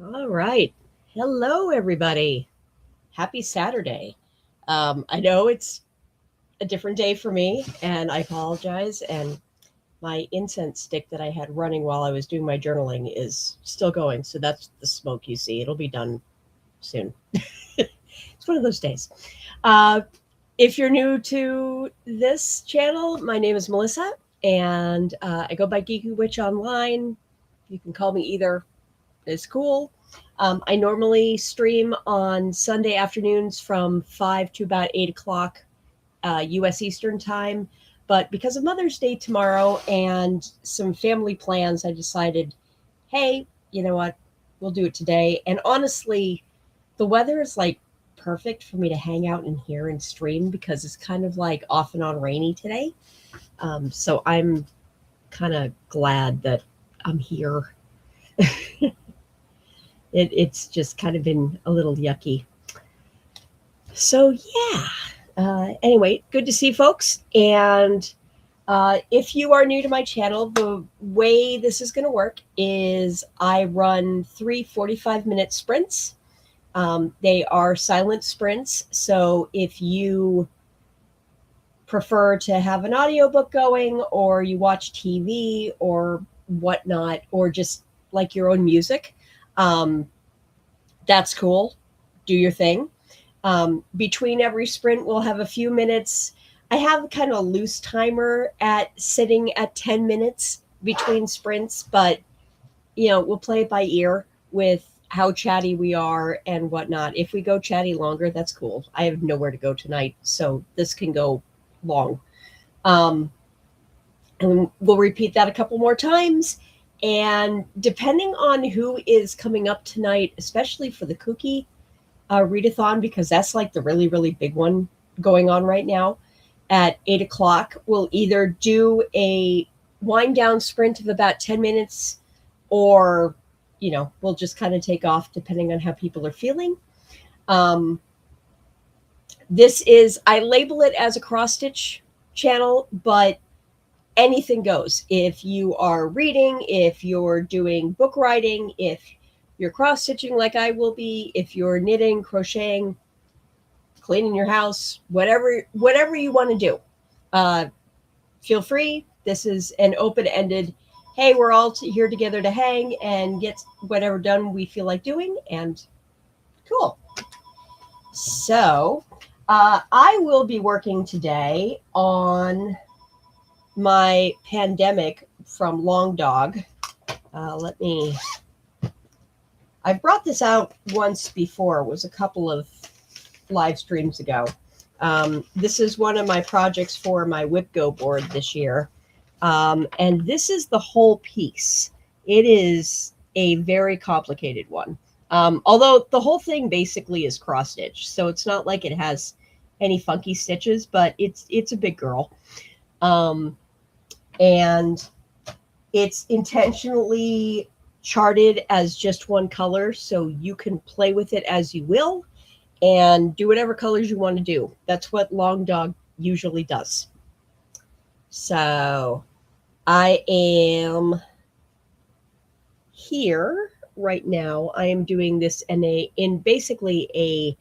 All right. Hello, everybody. Happy Saturday. I know it's a different day for me, and I apologize. And my incense stick that I had running while I was doing my journaling is still going. So that's the smoke you see. It'll be done soon. It's one of those days. Uh, if you're new to this channel, my name is Melissa, and I go by GeekyWitch online. You can call me either. It's cool. I normally stream on Sunday afternoons from 5 to about 8 o'clock US Eastern Time. But because of Mother's Day tomorrow and some family plans, I decided, hey, you know what? We'll do it today. And honestly, the weather is like perfect for me to hang out in here and stream because it's kind of like off and on rainy today. So I'm kind of glad that I'm here. It's just kind of been a little yucky. So, yeah. Anyway, good to see folks. And if you are new to my channel, the way this is going to work is I run 3 45-minute sprints. They are silent sprints. So if you prefer to have an audiobook going or you watch TV or whatnot, or just like your own music, that's cool. Do your thing. Between every sprint, we'll have a few minutes. I have kind of a loose timer at sitting at 10 minutes between sprints, but we'll play it by ear with how chatty we are and whatnot. If we go chatty longer, that's cool. I have nowhere to go tonight, so this can go long. And we'll repeat that a couple more times. And depending on who is coming up tonight, especially for the cookie readathon, because that's like the really, really big one going on right now at 8 o'clock, we'll either do a wind down sprint of about 10 minutes or, we'll just kind of take off depending on how people are feeling. I label it as a cross stitch channel, but anything goes. If you are reading, if you're doing book writing, if you're cross stitching like I will be, if you're knitting, crocheting, cleaning your house, whatever you want to do, feel free. This is an open-ended, hey, we're all here together to hang and get whatever done we feel like doing, and cool. So I will be working today on my pandemic from Long Dog. I've brought this out once before. It was a couple of live streams ago. This is one of my projects for my WhipGo board this year. And this is the whole piece. It is a very complicated one. Although the whole thing basically is cross stitch. So it's not like it has any funky stitches, but it's a big girl. And it's intentionally charted as just one color, so you can play with it as you will and do whatever colors you want to do. That's what Long Dog usually does. So I am here right now. I am doing this in basically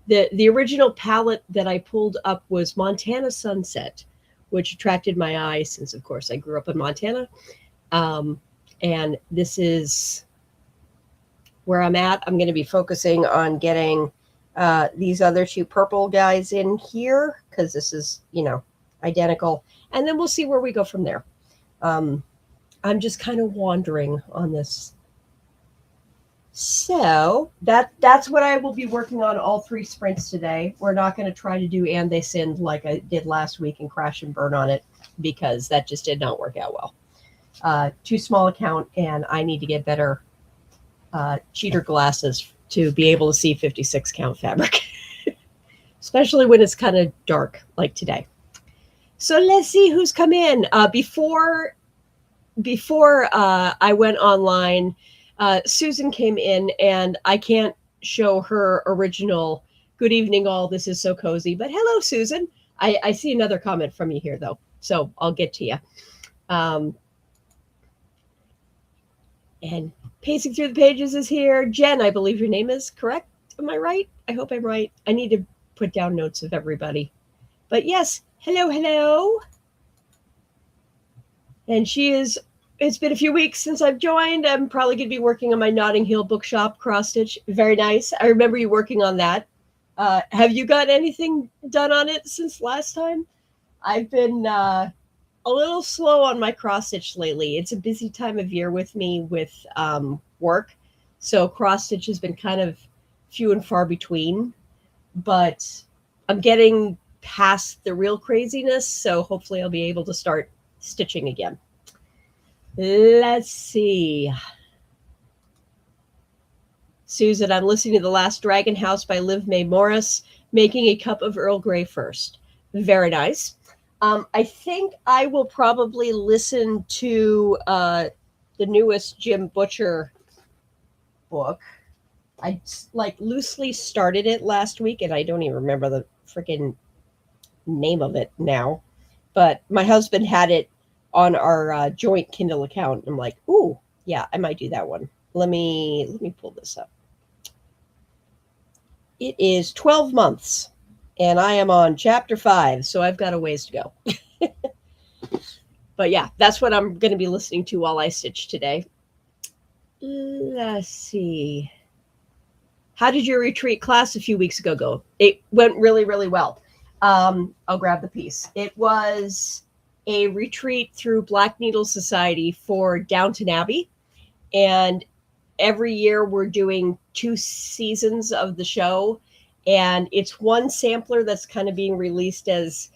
the original palette that I pulled up was Montana Sunset, which attracted my eye since, of course, I grew up in Montana. And this is where I'm at. I'm going to be focusing on getting these other two purple guys in here because this is, identical. And then we'll see where we go from there. I'm just kind of wandering on this. So that's what I will be working on all 3 sprints today. We're not going to try to do And They Sinned like I did last week and crash and burn on it because that just did not work out well. Too small account, and I need to get better cheater glasses to be able to see 56 count fabric, especially when it's kind of dark like today. So let's see who's come in. Before I went online, Susan came in, and I can't show her original "Good evening, all. This is so cozy." But hello, Susan. I see another comment from you here, though, so I'll get to you. And Pacing through the pages is here. Jen, I believe your name is correct. Am I right? I hope I'm right. I need to put down notes of everybody. But yes, hello, hello. And she is, it's been a few weeks since I've joined. I'm probably going to be working on my Notting Hill bookshop cross stitch. Very nice. I remember you working on that. Have you got anything done on it since last time? I've been a little slow on my cross stitch lately. It's a busy time of year with me with work. So cross stitch has been kind of few and far between, but I'm getting past the real craziness. So hopefully I'll be able to start stitching again. Let's see. Susan, I'm listening to The Last Dragon House by Liv May Morris, making a cup of Earl Grey first. Very nice. I think I will probably listen to the newest Jim Butcher book. I like loosely started it last week, and I don't even remember the freaking name of it now. But my husband had it on our joint Kindle account. I'm like, ooh, yeah, I might do that one. Let me pull this up. It is 12 months, and I am on chapter 5, so I've got a ways to go. But yeah, that's what I'm going to be listening to while I stitch today. Let's see. How did your retreat class a few weeks ago go? It went really, really well. I'll grab the piece. It was a retreat through Black Needle Society for Downton Abbey. And every year we're doing 2 seasons of the show. And it's one sampler that's kind of being released as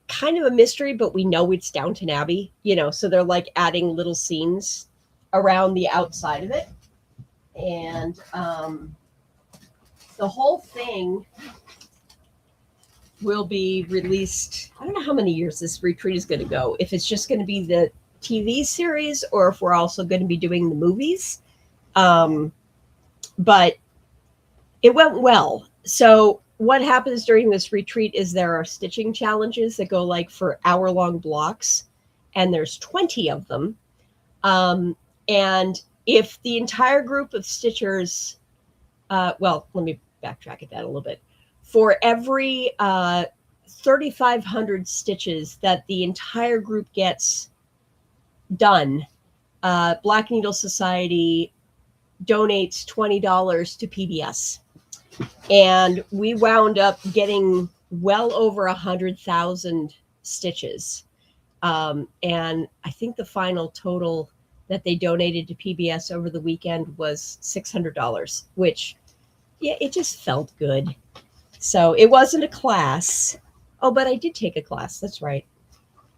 kind of a mystery, but we know it's Downton Abbey, so they're like adding little scenes around the outside of it. And the whole thing will be released. I don't know how many years this retreat is going to go, if it's just going to be the TV series or if we're also going to be doing the movies. But it went well. So what happens during this retreat is there are stitching challenges that go like for hour-long blocks, and there's 20 of them. And if the entire group of stitchers, well, let me backtrack at that a little bit. For every 3,500 stitches that the entire group gets done, Black Needle Society donates $20 to PBS. And we wound up getting well over 100,000 stitches. And I think the final total that they donated to PBS over the weekend was $600, which, yeah, it just felt good. So it wasn't a class. Oh, but I did take a class. That's right.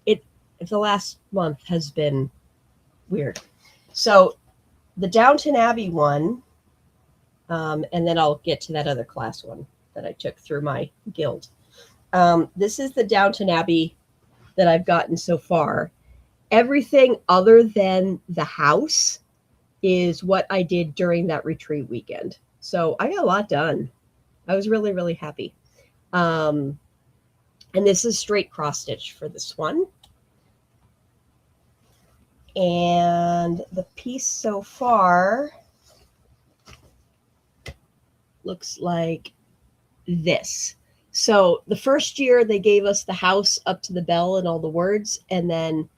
The last month has been weird. So the Downton Abbey one, and then I'll get to that other class one that I took through my guild. This is the Downton Abbey that I've gotten so far. Everything other than the house is what I did during that retreat weekend. So I got a lot done. I was really, really happy. And this is straight cross stitch for this one. And the piece so far looks like this. So the first year they gave us the house up to the bell and all the words. And then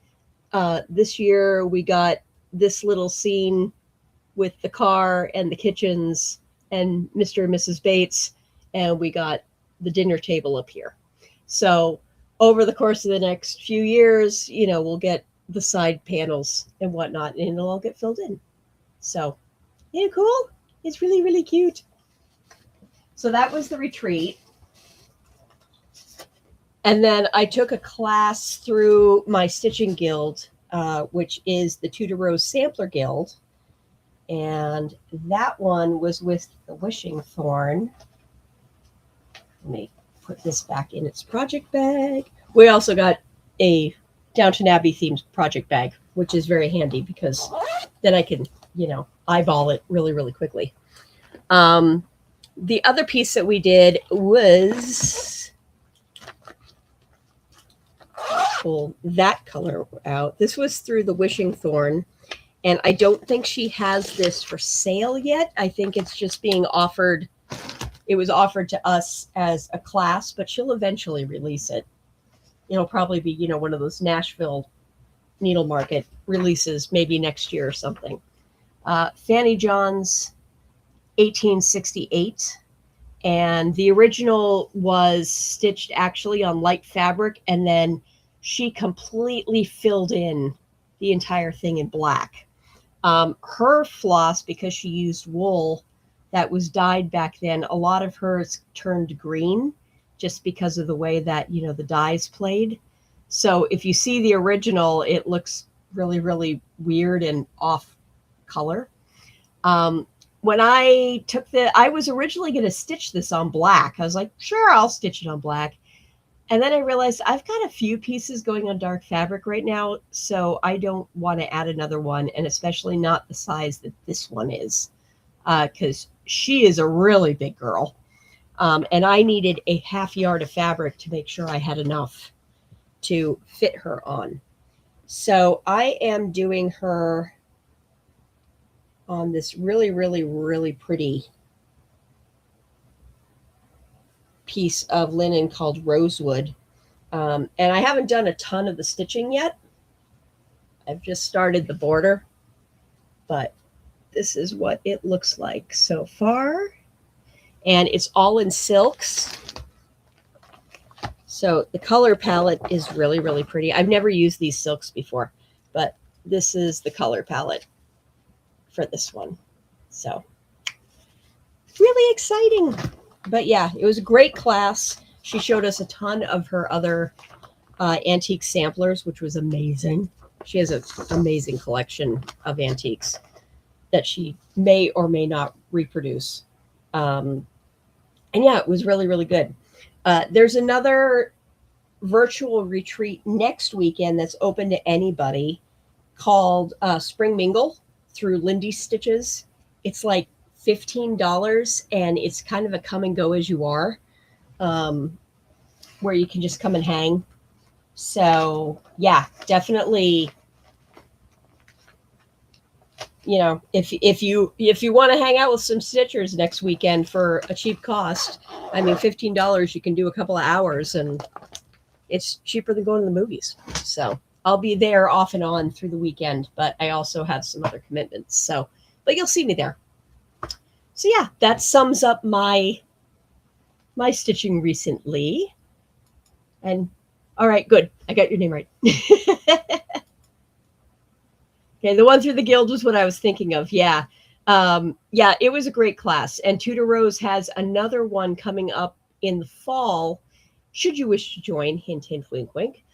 this year we got this little scene with the car and the kitchens and Mr. and Mrs. Bates. And we got the dinner table up here. So over the course of the next few years, we'll get the side panels and whatnot, and it'll all get filled in. So, yeah, cool. It's really, really cute. So that was the retreat. And then I took a class through my stitching guild, which is the Tudor Rose Sampler Guild. And that one was with the Wishing Thorn. Let me put this back in its project bag. We also got a Downton Abbey themed project bag, which is very handy because then I can, eyeball it really, really quickly. The other piece that we did was pull that color out. This was through the Wishing Thorn, And I don't think she has this for sale yet. I think it's just being offered. It was offered to us as a class, but she'll eventually release it. It'll probably be, one of those Nashville needle market releases, maybe next year or something. Fanny John's 1868. And the original was stitched actually on light fabric, and then she completely filled in the entire thing in black. Her floss, because she used wool that was dyed back then, a lot of hers turned green just because of the way that, the dyes played. So if you see the original, it looks really, really weird and off color. When I I was originally going to stitch this on black. I was like, sure, I'll stitch it on black. And then I realized I've got a few pieces going on dark fabric right now, so I don't want to add another one, and especially not the size that this one is, because she is a really big girl. And I needed a half yard of fabric to make sure I had enough to fit her on. So I am doing her on this really, really, really pretty piece of linen called Rosewood. And I haven't done a ton of the stitching yet. I've just started the border, but this is what it looks like so far. And it's all in silks. So the color palette is really, really pretty. I've never used these silks before, but this is the color palette for this one. So really exciting. But yeah, it was a great class. She showed us a ton of her other antique samplers, which was amazing. She has an amazing collection of antiques that she may or may not reproduce. And yeah, it was really, really good. There's another virtual retreat next weekend that's open to anybody called Spring Mingle through Lindy Stitches. It's like $15, and it's kind of a come and go as you are, where you can just come and hang. So yeah, definitely, if you want to hang out with some stitchers next weekend for a cheap cost, I mean, $15, you can do a couple of hours, and it's cheaper than going to the movies. So I'll be there off and on through the weekend, but I also have some other commitments. But you'll see me there. So yeah, that sums up my stitching recently. And all right, good. I got your name right. Okay, the one through the guild was what I was thinking of. Yeah. Yeah, it was a great class. And Tudor Rose has another one coming up in the fall, should you wish to join, hint, hint, wink, wink,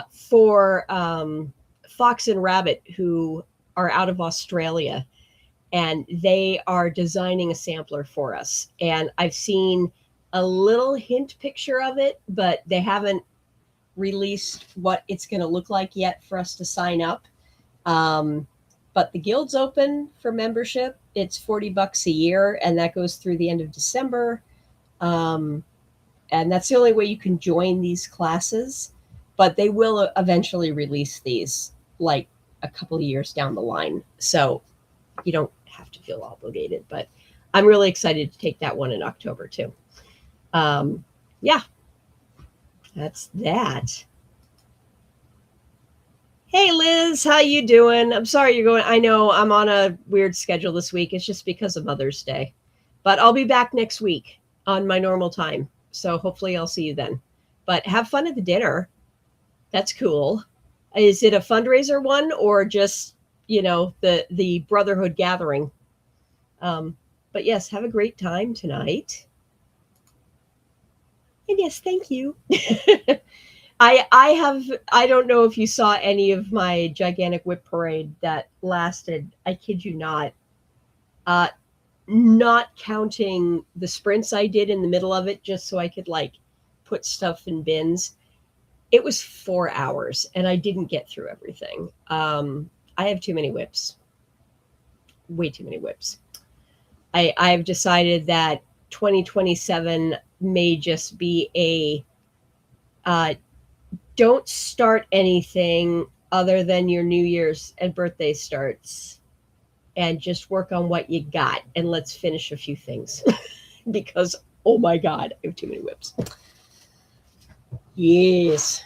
for Fox and Rabbit, who are out of Australia. And they are designing a sampler for us. And I've seen a little hint picture of it, but they haven't released what it's going to look like yet for us to sign up. But the guild's open for membership. It's $40 a year, and that goes through the end of December. And that's the only way you can join these classes. But they will eventually release these like a couple of years down the line. So you don't have to feel obligated, but I'm really excited to take that one in October too. Yeah, that's that. Hey Liz, how you doing? I'm sorry you're going. I know I'm on a weird schedule this week. It's just because of Mother's Day, but I'll be back next week on my normal time. So hopefully I'll see you then. But have fun at the dinner. That's cool. Is it a fundraiser one or just, the brotherhood gathering? But yes, have a great time tonight. And yes, thank you. I don't know if you saw any of my gigantic whip parade that lasted, I kid you not counting the sprints I did in the middle of it, just so I could put stuff in bins. It was 4 hours and I didn't get through everything. I have too many whips, way too many whips. I've decided that 2027 may just be a, don't start anything other than your New Year's and birthday starts, and just work on what you got. And let's finish a few things because, oh my God, I have too many whips. Yes.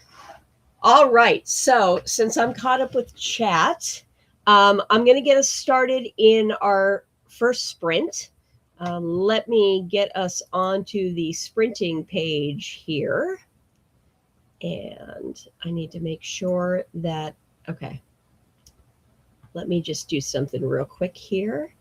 All right. So since I'm caught up with chat, I'm going to get us started in our first sprint. Let me get us onto the sprinting page here. And I need to make sure that, okay, let me just do something real quick here.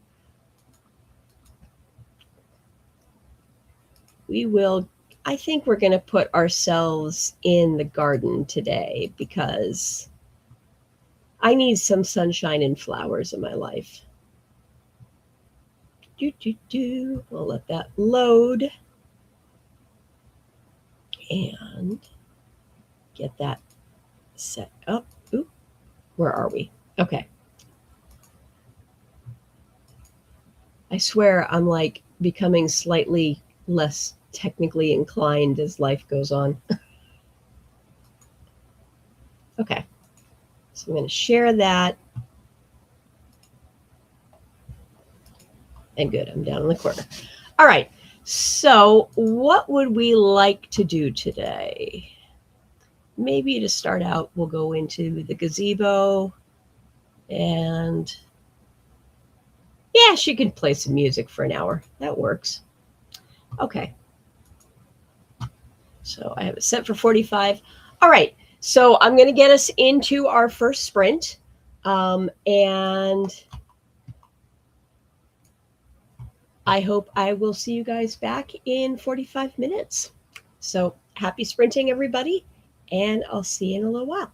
I think we're going to put ourselves in the garden today because I need some sunshine and flowers in my life. We'll let that load and get that set up. Oop, where are we? Okay. I swear I'm like becoming slightly less technically inclined as life goes on. Okay. So I'm going to share that. And good, I'm down in the corner. All right. So what would we like to do today? Maybe to start out, we'll go into the gazebo and yeah, she can play some music for an hour. That works. Okay. So I have it set for 45. All right. So I'm going to get us into our first sprint. And I hope I will see you guys back in 45 minutes. So happy sprinting, everybody. And I'll see you in a little while.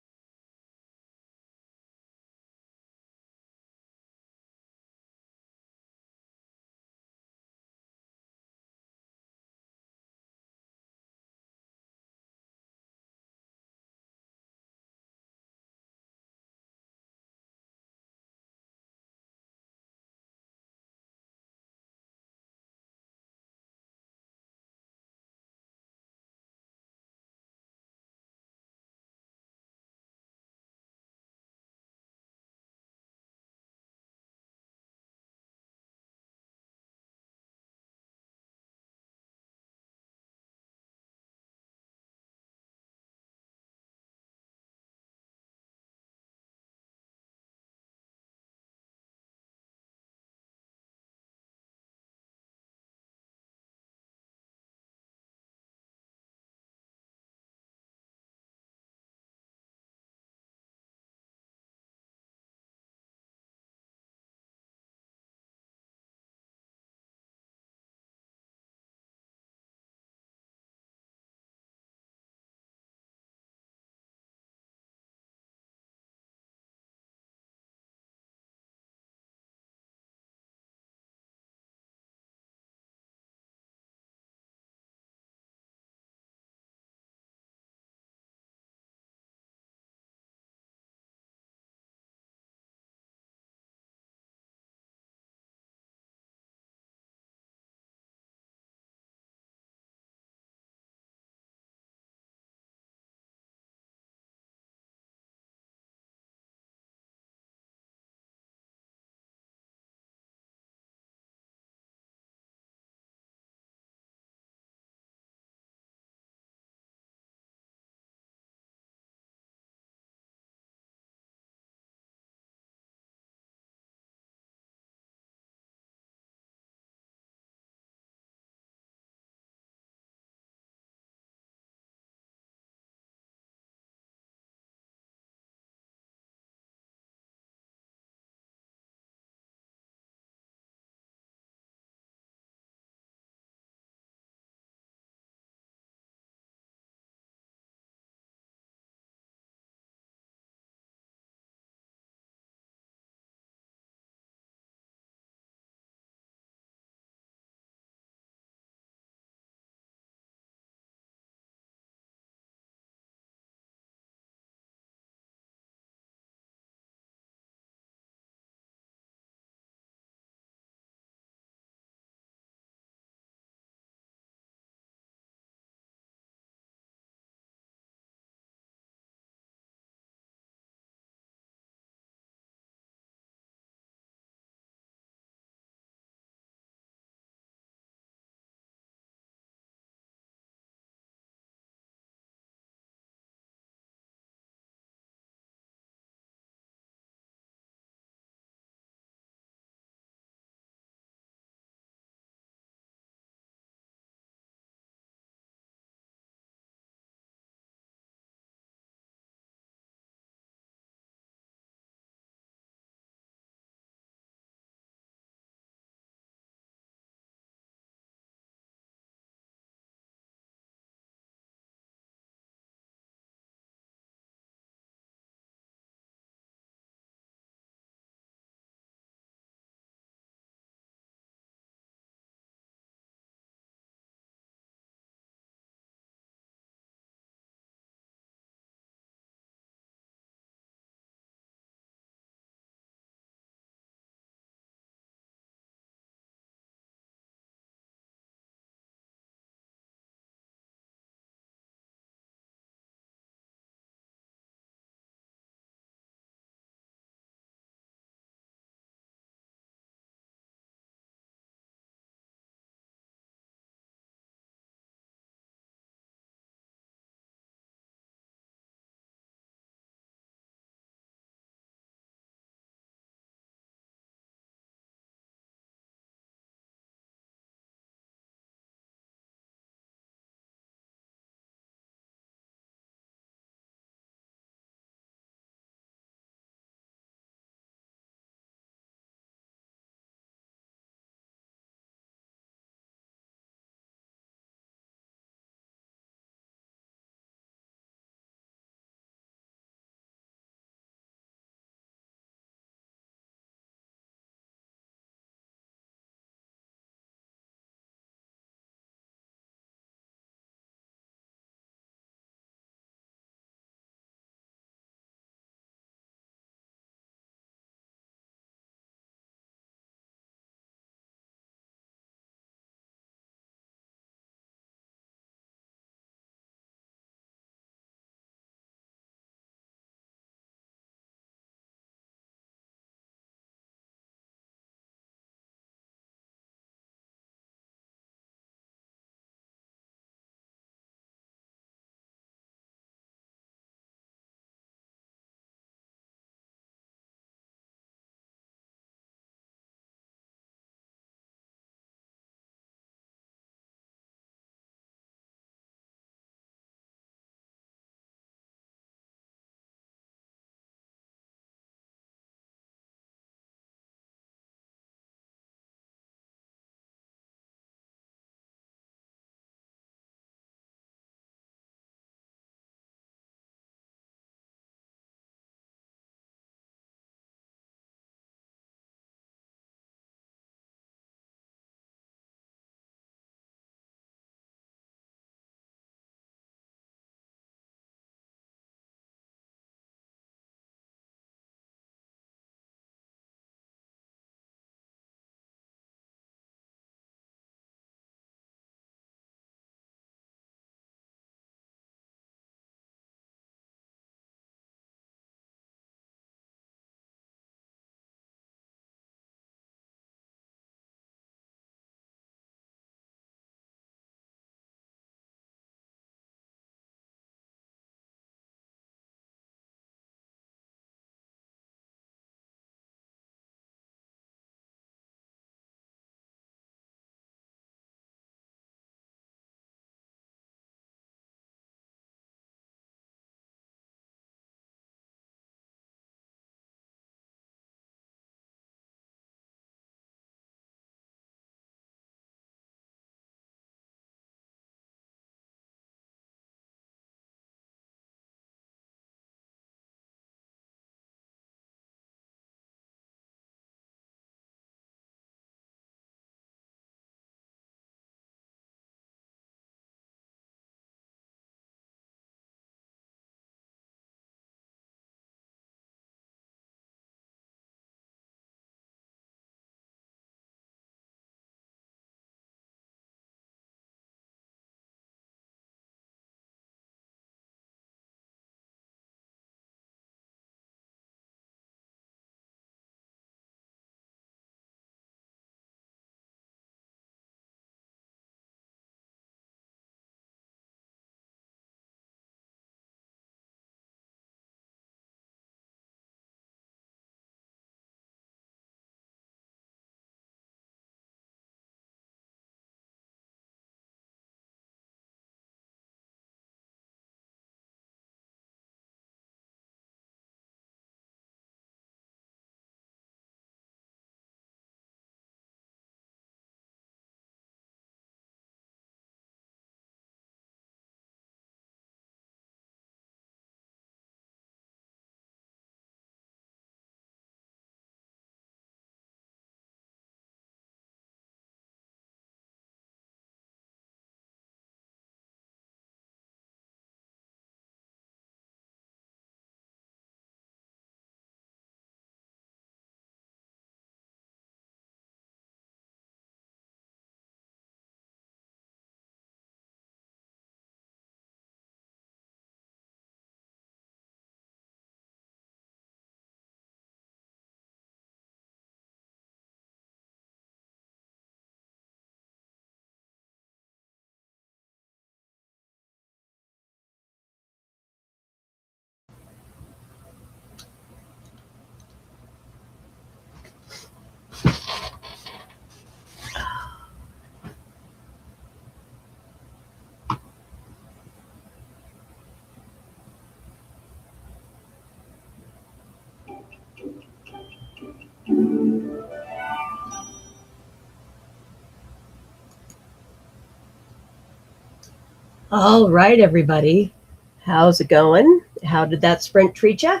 All right, everybody. How's it going? How did that sprint treat you?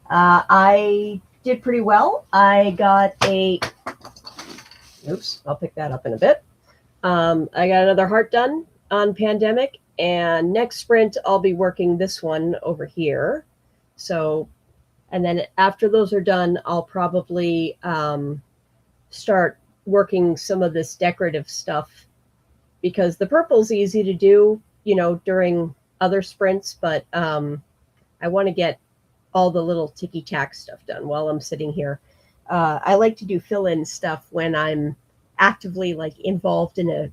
I did pretty well. I got oops, I'll pick that up in a bit. I got another heart done on Pandemic, and next sprint, I'll be working this one over here. So, and then after those are done, I'll probably start working some of this decorative stuff because the purple's easy to do, during other sprints, but I want to get all the little ticky-tack stuff done while I'm sitting here. I like to do fill-in stuff when I'm actively involved in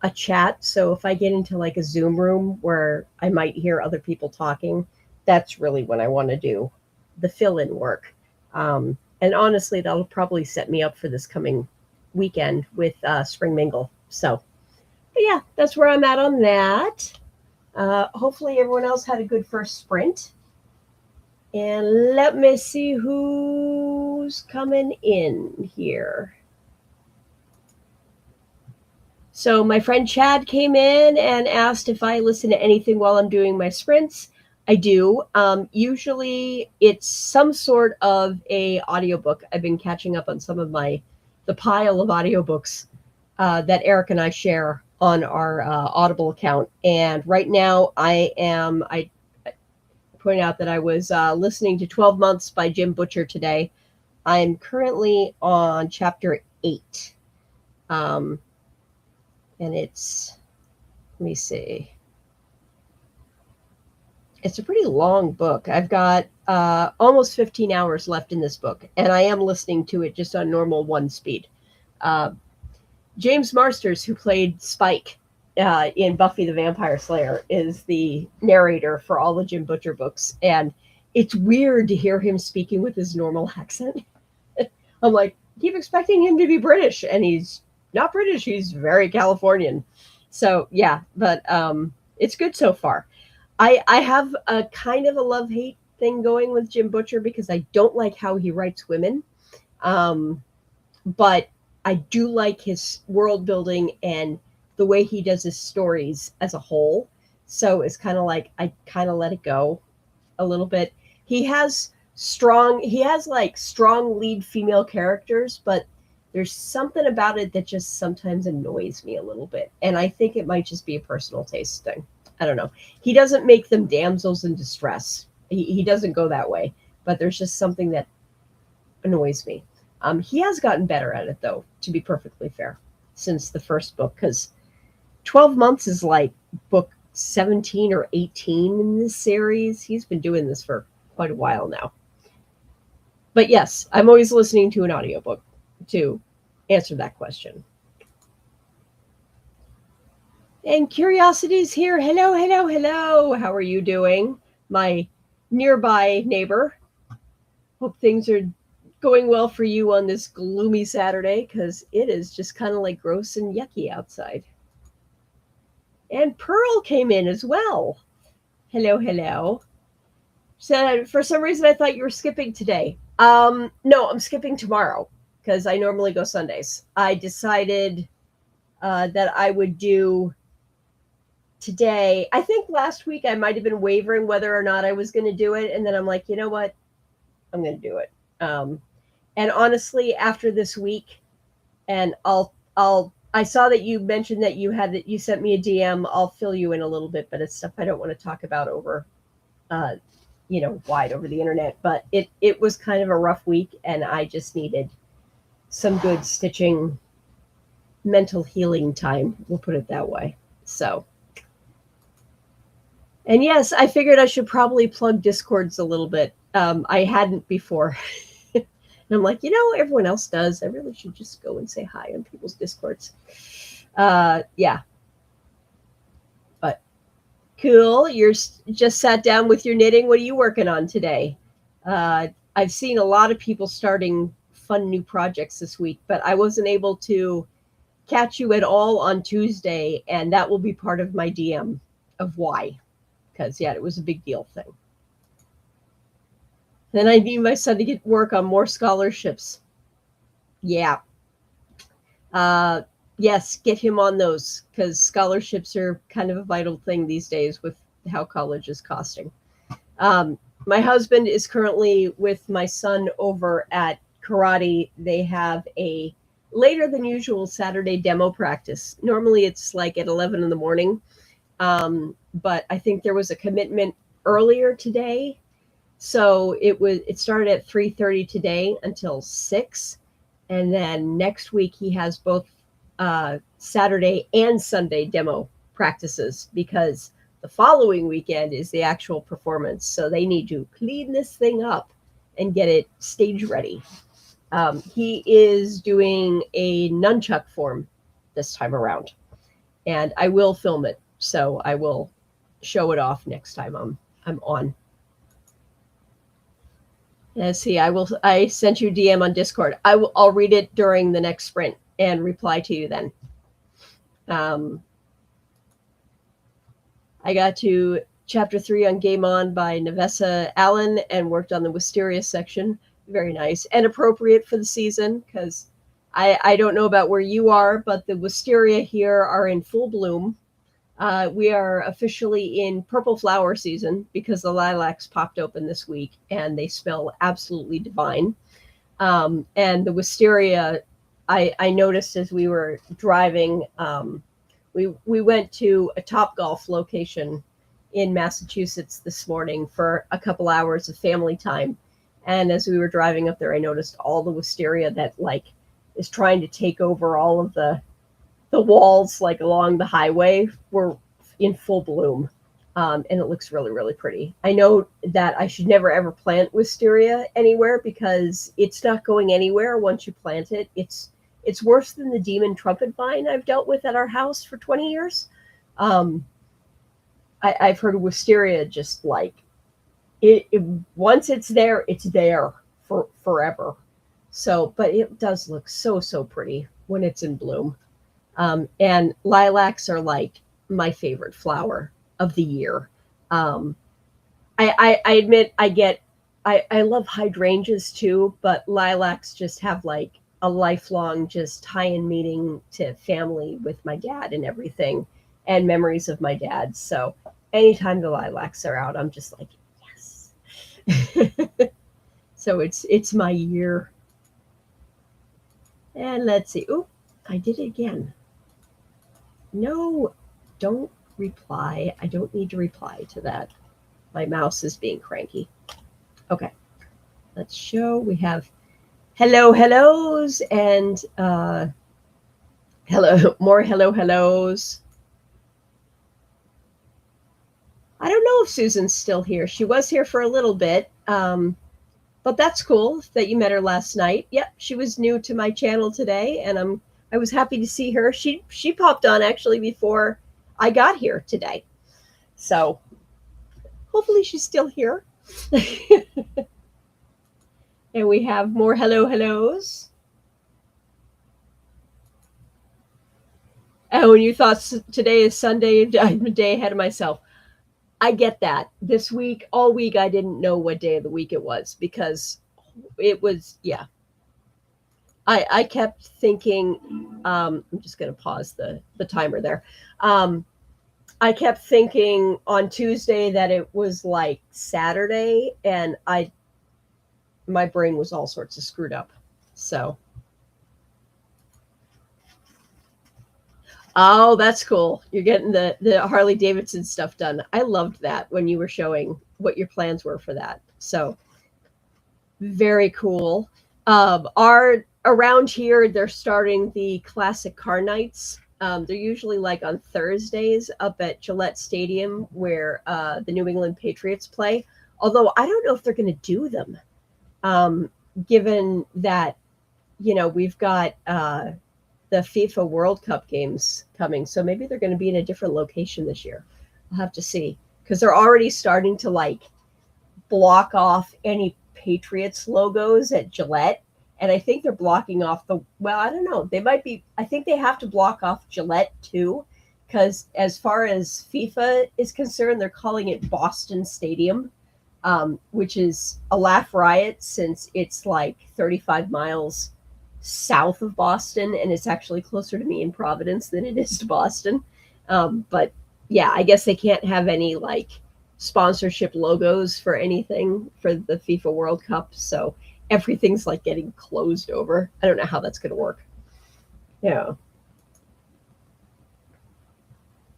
a chat. So if I get into a Zoom room where I might hear other people talking, that's really when I want to do the fill-in work. And honestly, that'll probably set me up for this coming weekend with Spring Mingle. So yeah, that's where I'm at on that. Hopefully everyone else had a good first sprint. And let me see who's coming in here. So my friend Chad came in and asked if I listen to anything while I'm doing my sprints. I do. Usually it's some sort of a audiobook. I've been catching up on some of the pile of audiobooks that Eric and I share on our Audible account. And right now I point out that I was listening to 12 Months by Jim Butcher today. I'm currently on chapter 8. And it's, let me see. It's a pretty long book. I've got almost 15 hours left in this book, and I am listening to it just on normal 1 speed. James Marsters, who played Spike in Buffy the Vampire Slayer, is the narrator for all the Jim Butcher books, and it's weird to hear him speaking with his normal accent. I'm like, keep expecting him to be British, and he's not British. He's very Californian. So yeah, but it's good so far. I have a kind of a love-hate thing going with Jim Butcher because I don't like how he writes women. But I do like his world building and the way he does his stories as a whole. So it's kind of like I kind of let it go a little bit. He has strong lead female characters, but there's something about it that just sometimes annoys me a little bit. And I think it might just be a personal taste thing. I don't know. He doesn't make them damsels in distress. He doesn't go that way, but there's just something that annoys me. He has gotten better at it, though, to be perfectly fair, since the first book, because 12 Months is like book 17 or 18 in this series. He's been doing this for quite a while now. But yes, I'm always listening to an audiobook to answer that question. And Curiosity's here. Hello, hello, hello. How are you doing? My nearby neighbor. Hope things are going well for you on this gloomy Saturday, because it is just kind of like gross and yucky outside. And Pearl came in as well. Hello, hello. So for some reason, I thought you were skipping today. No, I'm skipping tomorrow because I normally go Sundays. I decided that I would do today. I think last week I might have been wavering whether or not I was going to do it. And then I'm like, you know what? I'm going to do it. And honestly, after this week, and I saw that you mentioned that you sent me a DM. I'll fill you in a little bit, but it's stuff I don't want to talk about over, wide over the internet. But it was kind of a rough week, and I just needed some good stitching, mental healing time. We'll put it that way. So. And yes, I figured I should probably plug Discords a little bit. I hadn't before. And I'm like, everyone else does. I really should just go and say hi on people's Discords. Yeah. But cool. You're just sat down with your knitting. What are you working on today? I've seen a lot of people starting fun new projects this week, but I wasn't able to catch you at all on Tuesday. And that will be part of my DM of why. Because, yeah, it was a big deal thing. Then I need my son to get work on more scholarships. Yeah. Yes, get him on those because scholarships are kind of a vital thing these days with how college is costing. My husband is currently with my son over at karate. They have a later than usual Saturday demo practice. Normally it's like at 11 in the morning. But I think there was a commitment earlier today. So it started at 3:30 today until 6. And then next week he has both Saturday and Sunday demo practices because the following weekend is the actual performance. So they need to clean this thing up and get it stage ready. He is doing a nunchuck form this time around, and I will film it. So I will show it off next time I'm on. Let's see. I sent you DM on Discord. I'll read it during the next sprint and reply to you then. I got to chapter 3 on Game On by Nevessa Allen and worked on the Wisteria section. Very nice and appropriate for the season because I don't know about where you are, but the wisteria here are in full bloom. We are officially in purple flower season because the lilacs popped open this week and they smell absolutely divine. And the wisteria, I noticed as we were driving, we went to a Topgolf location in Massachusetts this morning for a couple hours of family time. And as we were driving up there, I noticed all the wisteria that like is trying to take over all of the walls like along the highway were in full bloom. And it looks really, really pretty. I know that I should never ever plant wisteria anywhere because it's not going anywhere once you plant it. It's worse than the demon trumpet vine I've dealt with at our house for 20 years. I've heard of wisteria just like it once it's there for forever. So, but it does look so, so pretty when it's in bloom. And lilacs are like my favorite flower of the year. I admit I love hydrangeas too, but lilacs just have like a lifelong just tie-in meaning to family with my dad and everything and memories of my dad. So anytime the lilacs are out, I'm just like, yes. So it's my year. And let's see. Oh, I did it again. No, don't reply. I don't need to reply to that. My mouse is being cranky. Okay, let's show. We have hellos and more hellos. I don't know if Susan's still here. She was here for a little bit, but that's cool that you met her last night. Yep, she was new to my channel today, and I was happy to see her. She popped on actually before I got here today. So hopefully she's still here. And we have more hellos. And when you thought today is Sunday, I'm a day ahead of myself. I get that. This week, all week, I didn't know what day of the week it was because it was, yeah. I kept thinking, I'm just going to pause the timer there. I kept thinking on Tuesday that it was like Saturday, and my brain was all sorts of screwed up. So. Oh, that's cool. You're getting the Harley Davidson stuff done. I loved that when you were showing what your plans were for that. So very cool. Around here, they're starting the classic car nights. They're usually like on Thursdays up at Gillette Stadium where the New England Patriots play. Although I don't know if they're going to do them, given that, we've got the FIFA World Cup games coming. So maybe they're going to be in a different location this year. I'll have to see because they're already starting to like block off any Patriots logos at Gillette. And I think they're blocking off I don't know. I think they have to block off Gillette too, because as far as FIFA is concerned, they're calling it Boston Stadium, which is a laugh riot since it's like 35 miles south of Boston, and it's actually closer to me in Providence than it is to Boston. But yeah, I guess they can't have any like sponsorship logos for anything for the FIFA World Cup. So everything's like getting closed over. I don't know how that's going to work. Yeah.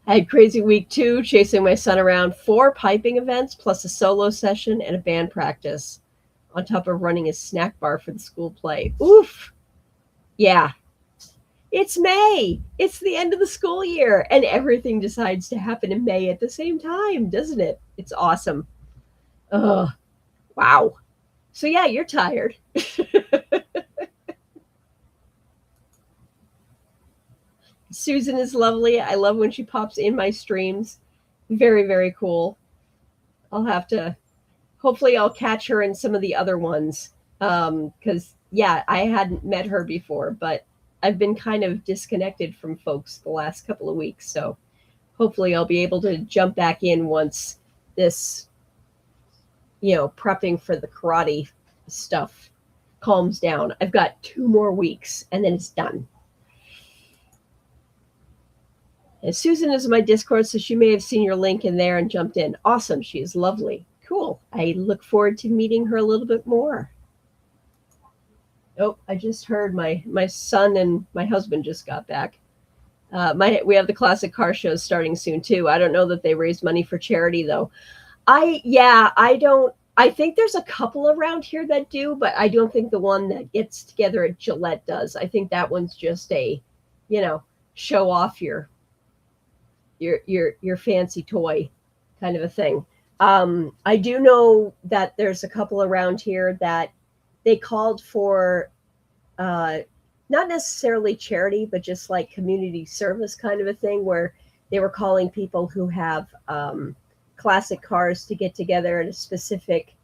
I had crazy week 2, chasing my son around, 4 piping events plus a solo session and a band practice on top of running a snack bar for the school play. Oof. Yeah. It's May. It's the end of the school year, and everything decides to happen in May at the same time, doesn't it? It's awesome. Oh, wow. So yeah, you're tired. Susan is lovely. I love when she pops in my streams. Very, very cool. I'll have to, hopefully I'll catch her in some of the other ones. Because yeah, I hadn't met her before, but I've been kind of disconnected from folks the last couple of weeks. So hopefully I'll be able to jump back in once this, prepping for the karate stuff calms down. I've got 2 more weeks and then it's done. And Susan is in my Discord, so she may have seen your link in there and jumped in. Awesome. She is lovely. Cool. I look forward to meeting her a little bit more. Oh, I just heard my son and my husband just got back. We have the classic car shows starting soon too. I don't know that they raise money for charity though. I don't. I think there's a couple around here that do, but I don't think the one that gets together at Gillette does. I think that one's just a, show off your fancy toy kind of a thing. I do know that there's a couple around here that they called for not necessarily charity, but just like community service kind of a thing, where they were calling people who have classic cars to get together at a specific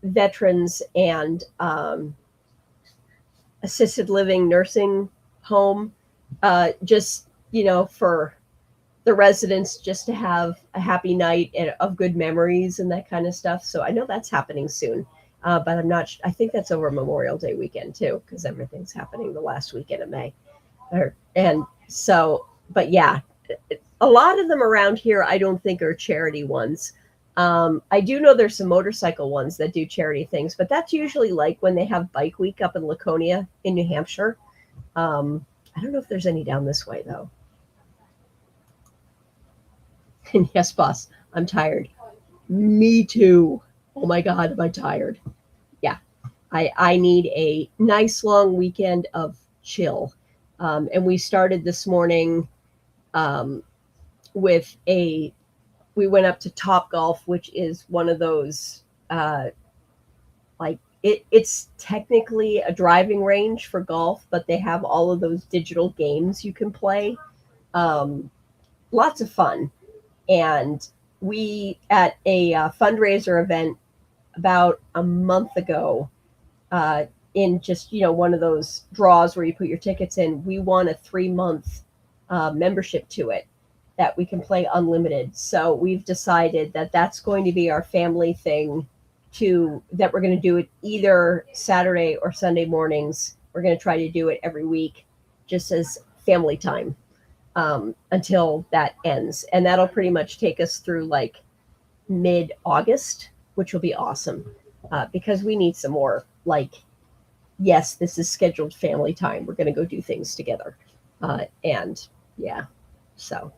veterans and assisted living nursing home, just, for the residents just to have a happy night and of good memories and that kind of stuff. So I know that's happening soon. But I'm not. I think that's over Memorial Day weekend too, because everything's happening the last weekend of May. And so, but yeah, a lot of them around here I don't think are charity ones. I do know there's some motorcycle ones that do charity things, but that's usually like when they have Bike Week up in Laconia in New Hampshire. I don't know if there's any down this way though. And yes, boss, I'm tired. Me too. Oh my God, am I tired? Yeah, I need a nice long weekend of chill. And we started this morning with we went up to Top Golf, which is one of those, it's technically a driving range for golf, but they have all of those digital games you can play. Lots of fun. And we, at a fundraiser event about a month ago, in just, one of those draws where you put your tickets in, we won a 3-month membership to it that we can play unlimited. So we've decided that that's going to be our family thing, that we're going to do it either Saturday or Sunday mornings. We're going to try to do it every week just as family time until that ends. And that'll pretty much take us through like mid-August, which will be awesome because we need some more, like, yes, this is scheduled family time. We're going to go do things together. And yeah, so.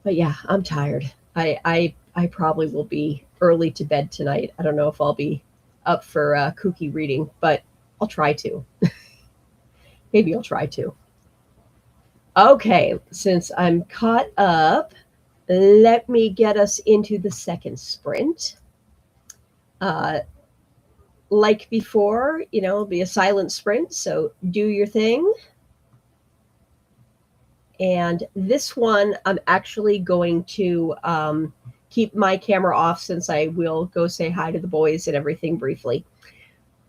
But yeah, I'm tired. I probably will be early to bed tonight. I don't know if I'll be up for kooky reading, but I'll try to. Maybe I'll try to. Okay, since I'm caught up, let me get us into the second sprint. Like before, it'll be a silent sprint, so do your thing. And this one, I'm actually going to keep my camera off, since I will go say hi to the boys and everything briefly.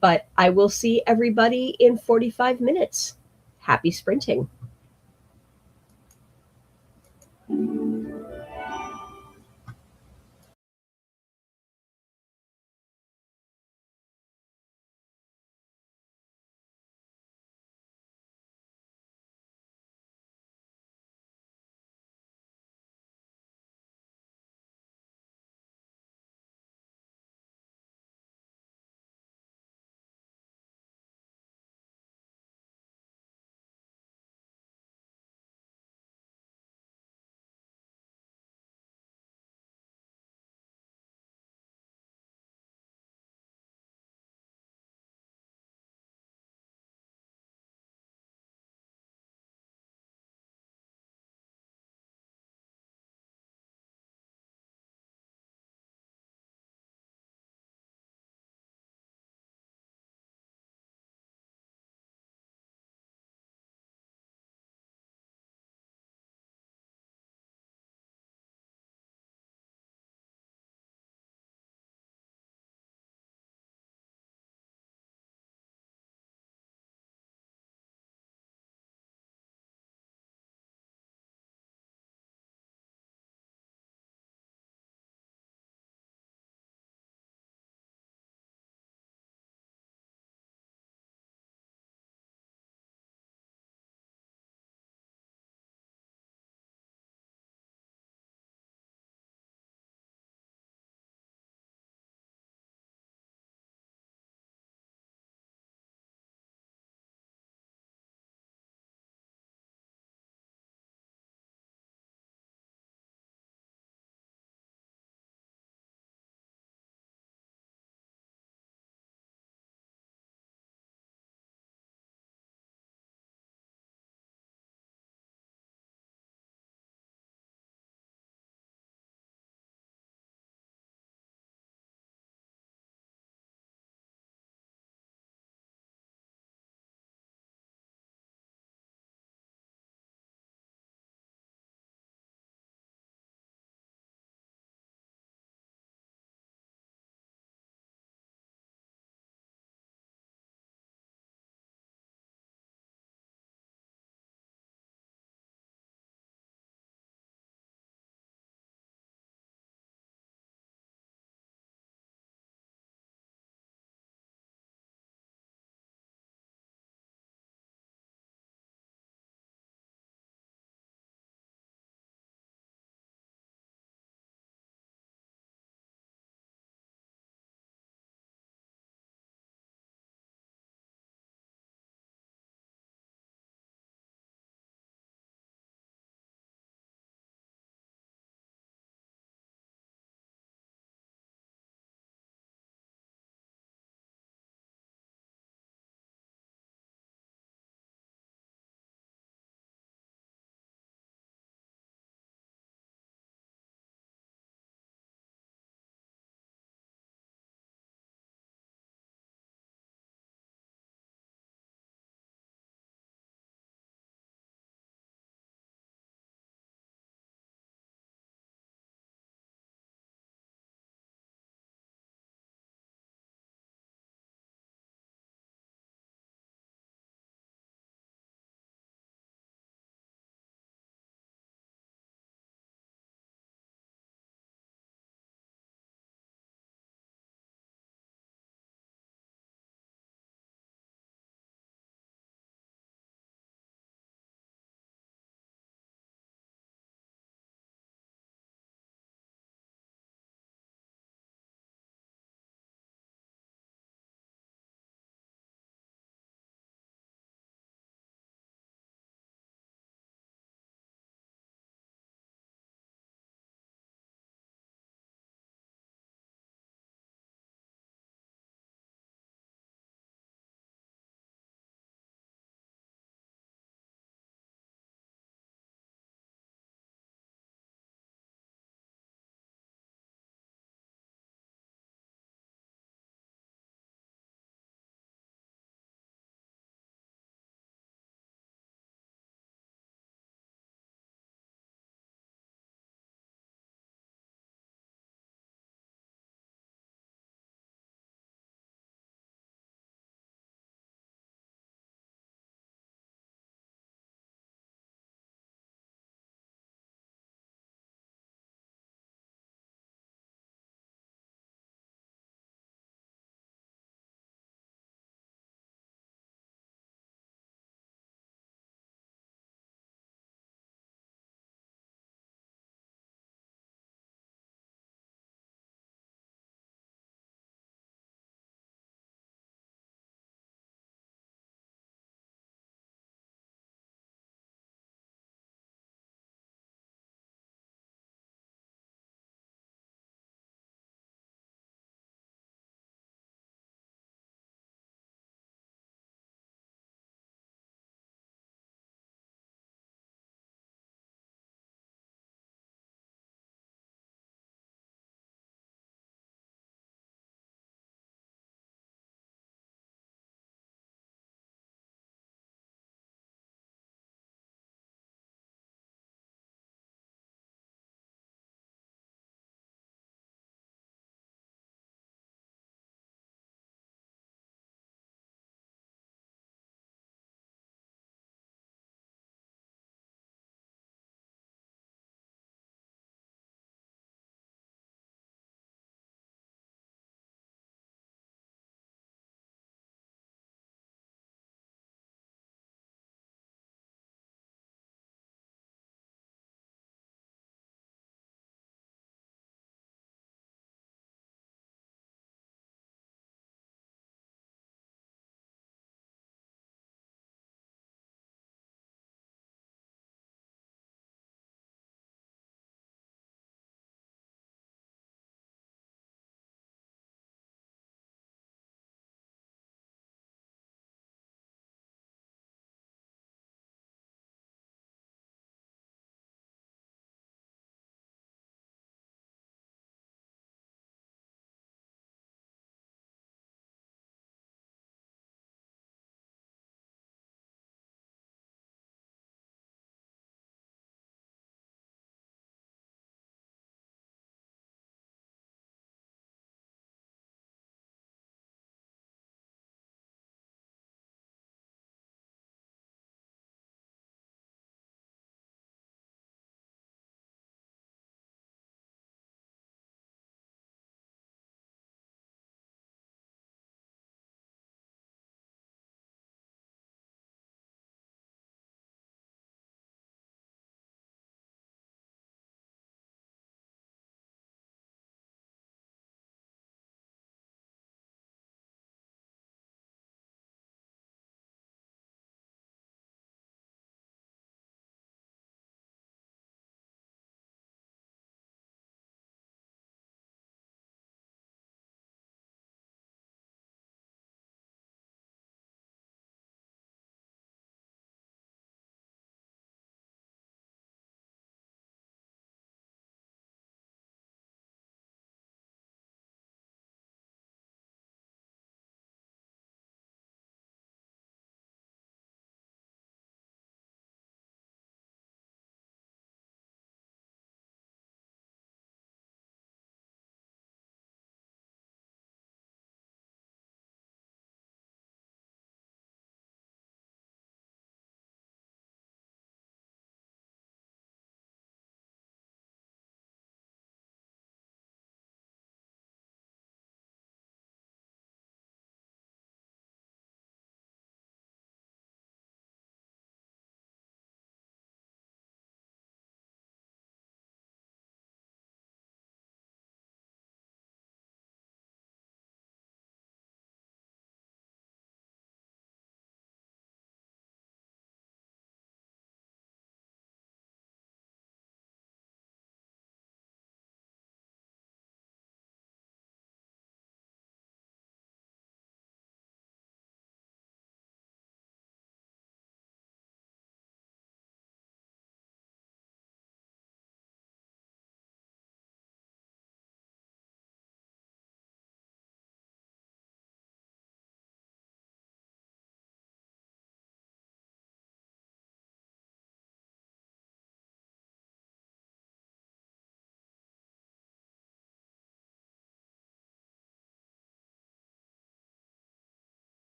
But I will see everybody in 45 minutes. Happy sprinting.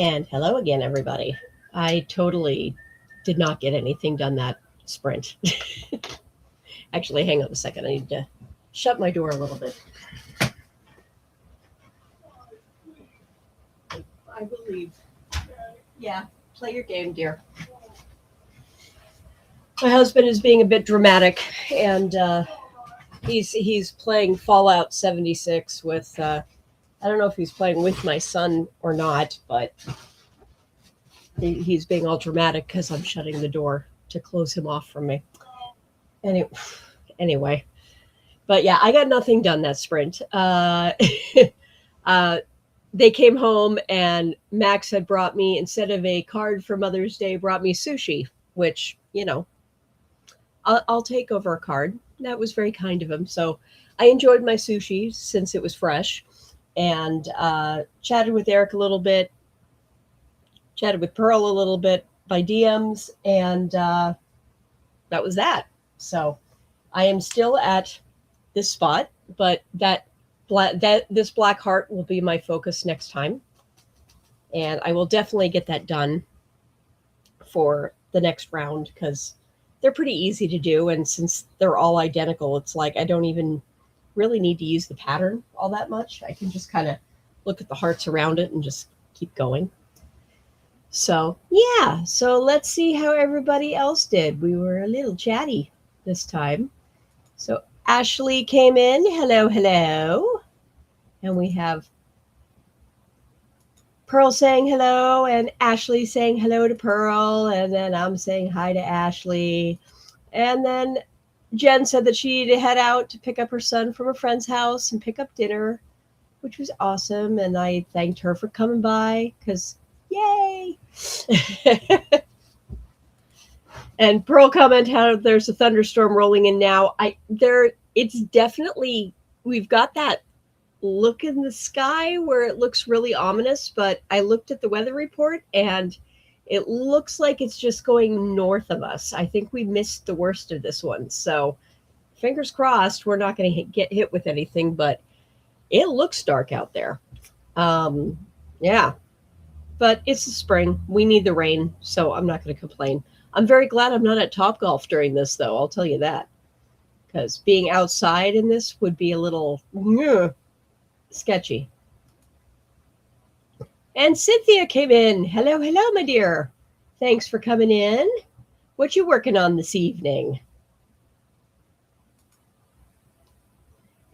And hello again, everybody. I totally did not get anything done that sprint. Actually, hang on a second. I need to shut my door a little bit. I will leave. Yeah, play your game, dear. My husband is being a bit dramatic, and he's playing Fallout 76 with. I don't know if he's playing with my son or not, but he's being all dramatic because I'm shutting the door to close him off from me. Anyway, but yeah, I got nothing done that sprint. They came home and Max had brought me, instead of a card for Mother's Day, brought me sushi, which, you know, I'll take over a card. That was very kind of him. So I enjoyed my sushi since it was fresh, and chatted with Eric a little bit, chatted with Pearl a little bit by DMs, and that was that. So I am still at this spot, but this black heart will be my focus next time, and I will definitely get that done for the next round because they're pretty easy to do, and since they're all identical, it's like I don't even really need to use the pattern all that much. I can just kind of look at the hearts around it and just keep going. So yeah, so let's see how everybody else did. We were a little chatty this time. So Ashley came in. Hello, hello. And we have Pearl saying hello, and Ashley saying hello to Pearl, and then I'm saying hi to Ashley. And then Jen said that she needed to head out to pick up her son from a friend's house and pick up dinner, which was awesome. And I thanked her for coming by because yay. And Pearl commented how there's a thunderstorm rolling in now. It's definitely, we've got that look in the sky where it looks really ominous, but I looked at the weather report and it looks like it's just going north of us. I think we missed the worst of this one. So fingers crossed we're not going to get hit with anything, but it looks dark out there. Yeah, but it's the spring. We need the rain, so I'm not going to complain. I'm very glad I'm not at Topgolf during this, though. I'll tell you that, because being outside in this would be a little sketchy. And Cynthia came in. Hello, hello, my dear. Thanks for coming in. What you working on this evening?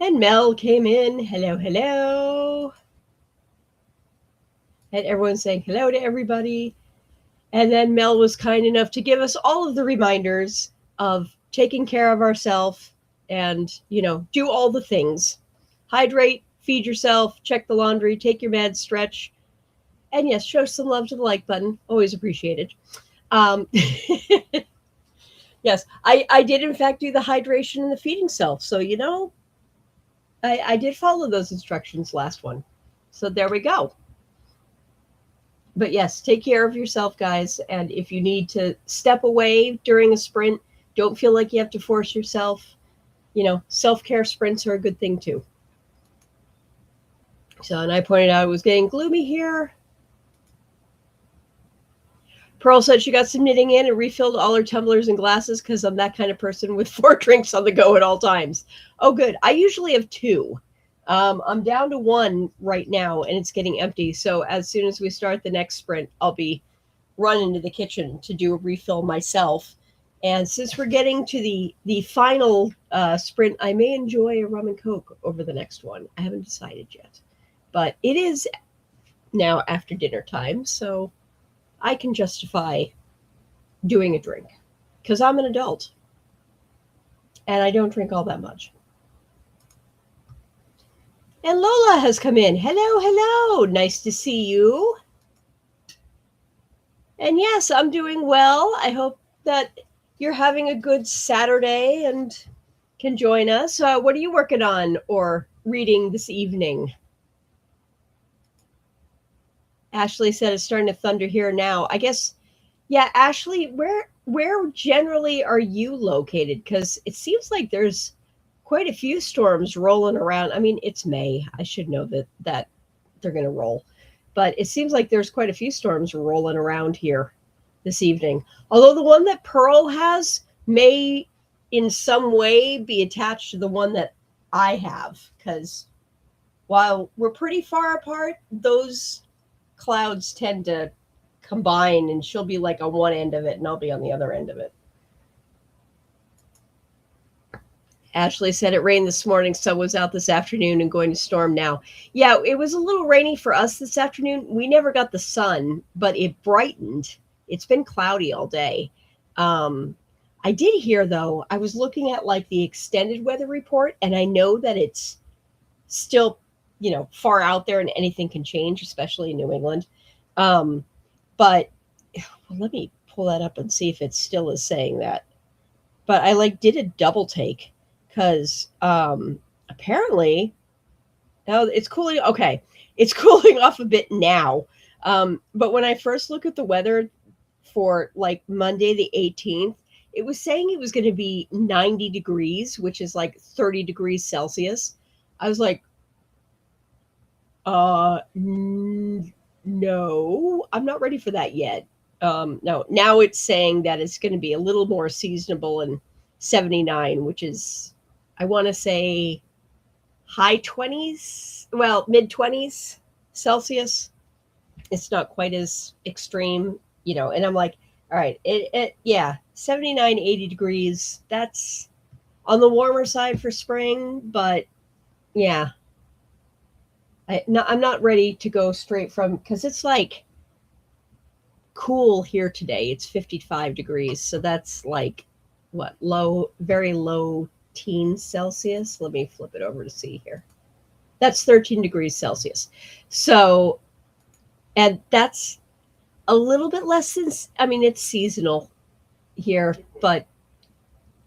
And Mel came in. Hello, hello. And everyone's saying hello to everybody. And then Mel was kind enough to give us all of the reminders of taking care of ourselves and, you know, do all the things. Hydrate, feed yourself, check the laundry, take your meds, stretch. And yes, show some love to the like button. Always appreciated. Yes, I did in fact do the hydration and the feeding self. So, you know, I did follow those instructions last one. So there we go. But yes, take care of yourself, guys. And if you need to step away during a sprint, don't feel like you have to force yourself. You know, self-care sprints are a good thing too. So, and I pointed out it was getting gloomy here. Pearl said she got some knitting in and refilled all her tumblers and glasses because I'm that kind of person with 4 drinks on the go at all times. Oh, good. I usually have 2. I'm down to 1 right now, and it's getting empty. So as soon as we start the next sprint, I'll be running to the kitchen to do a refill myself. And since we're getting to the final sprint, I may enjoy a rum and coke over the next one. I haven't decided yet. But it is now after dinner time, so I can justify doing a drink because I'm an adult and I don't drink all that much. And Lola has come in. Hello, hello. Nice to see you. And yes, I'm doing well. I hope that you're having a good Saturday and can join us. What are you working on or reading this evening? Ashley said it's starting to thunder here now. I guess, yeah, Ashley, where generally are you located? Because it seems like there's quite a few storms rolling around. I mean, it's May. I should know that they're going to roll. but it seems like there's quite a few storms rolling around here this evening. Although the one that Pearl has may in some way be attached to the one that I have, because while we're pretty far apart, those clouds tend to combine, and she'll be like on one end of it and I'll be on the other end of it. Ashley said it rained this morning, sun was out this afternoon and going to storm now. Yeah, it was a little rainy for us this afternoon. We never got the sun, but it brightened. It's been cloudy all day. I did hear, though, I was looking at like the extended weather report, and I know that it's still, you know, far out there and anything can change, especially in New England. But well, let me pull that up and see if it still is saying that. But I like did a double take. Because apparently, now it's cooling. Okay, it's cooling off a bit now. But when I first look at the weather for like Monday the 18th, it was saying it was going to be 90 degrees, which is like 30 degrees Celsius. I was like, no, I'm not ready for that yet. No, now it's saying that it's going to be a little more seasonable and 79, which is, I want to say high 20s, well, mid 20s Celsius. It's not quite as extreme, you know, and I'm like, all right, yeah, 79, 80 degrees. That's on the warmer side for spring, but yeah, I'm not ready to go straight from, because it's like cool here today. It's 55 degrees. So that's like what, low, very low teens Celsius. Let me flip it over to see here. That's 13 degrees Celsius. So, and that's a little bit less than, I mean, it's seasonal here, but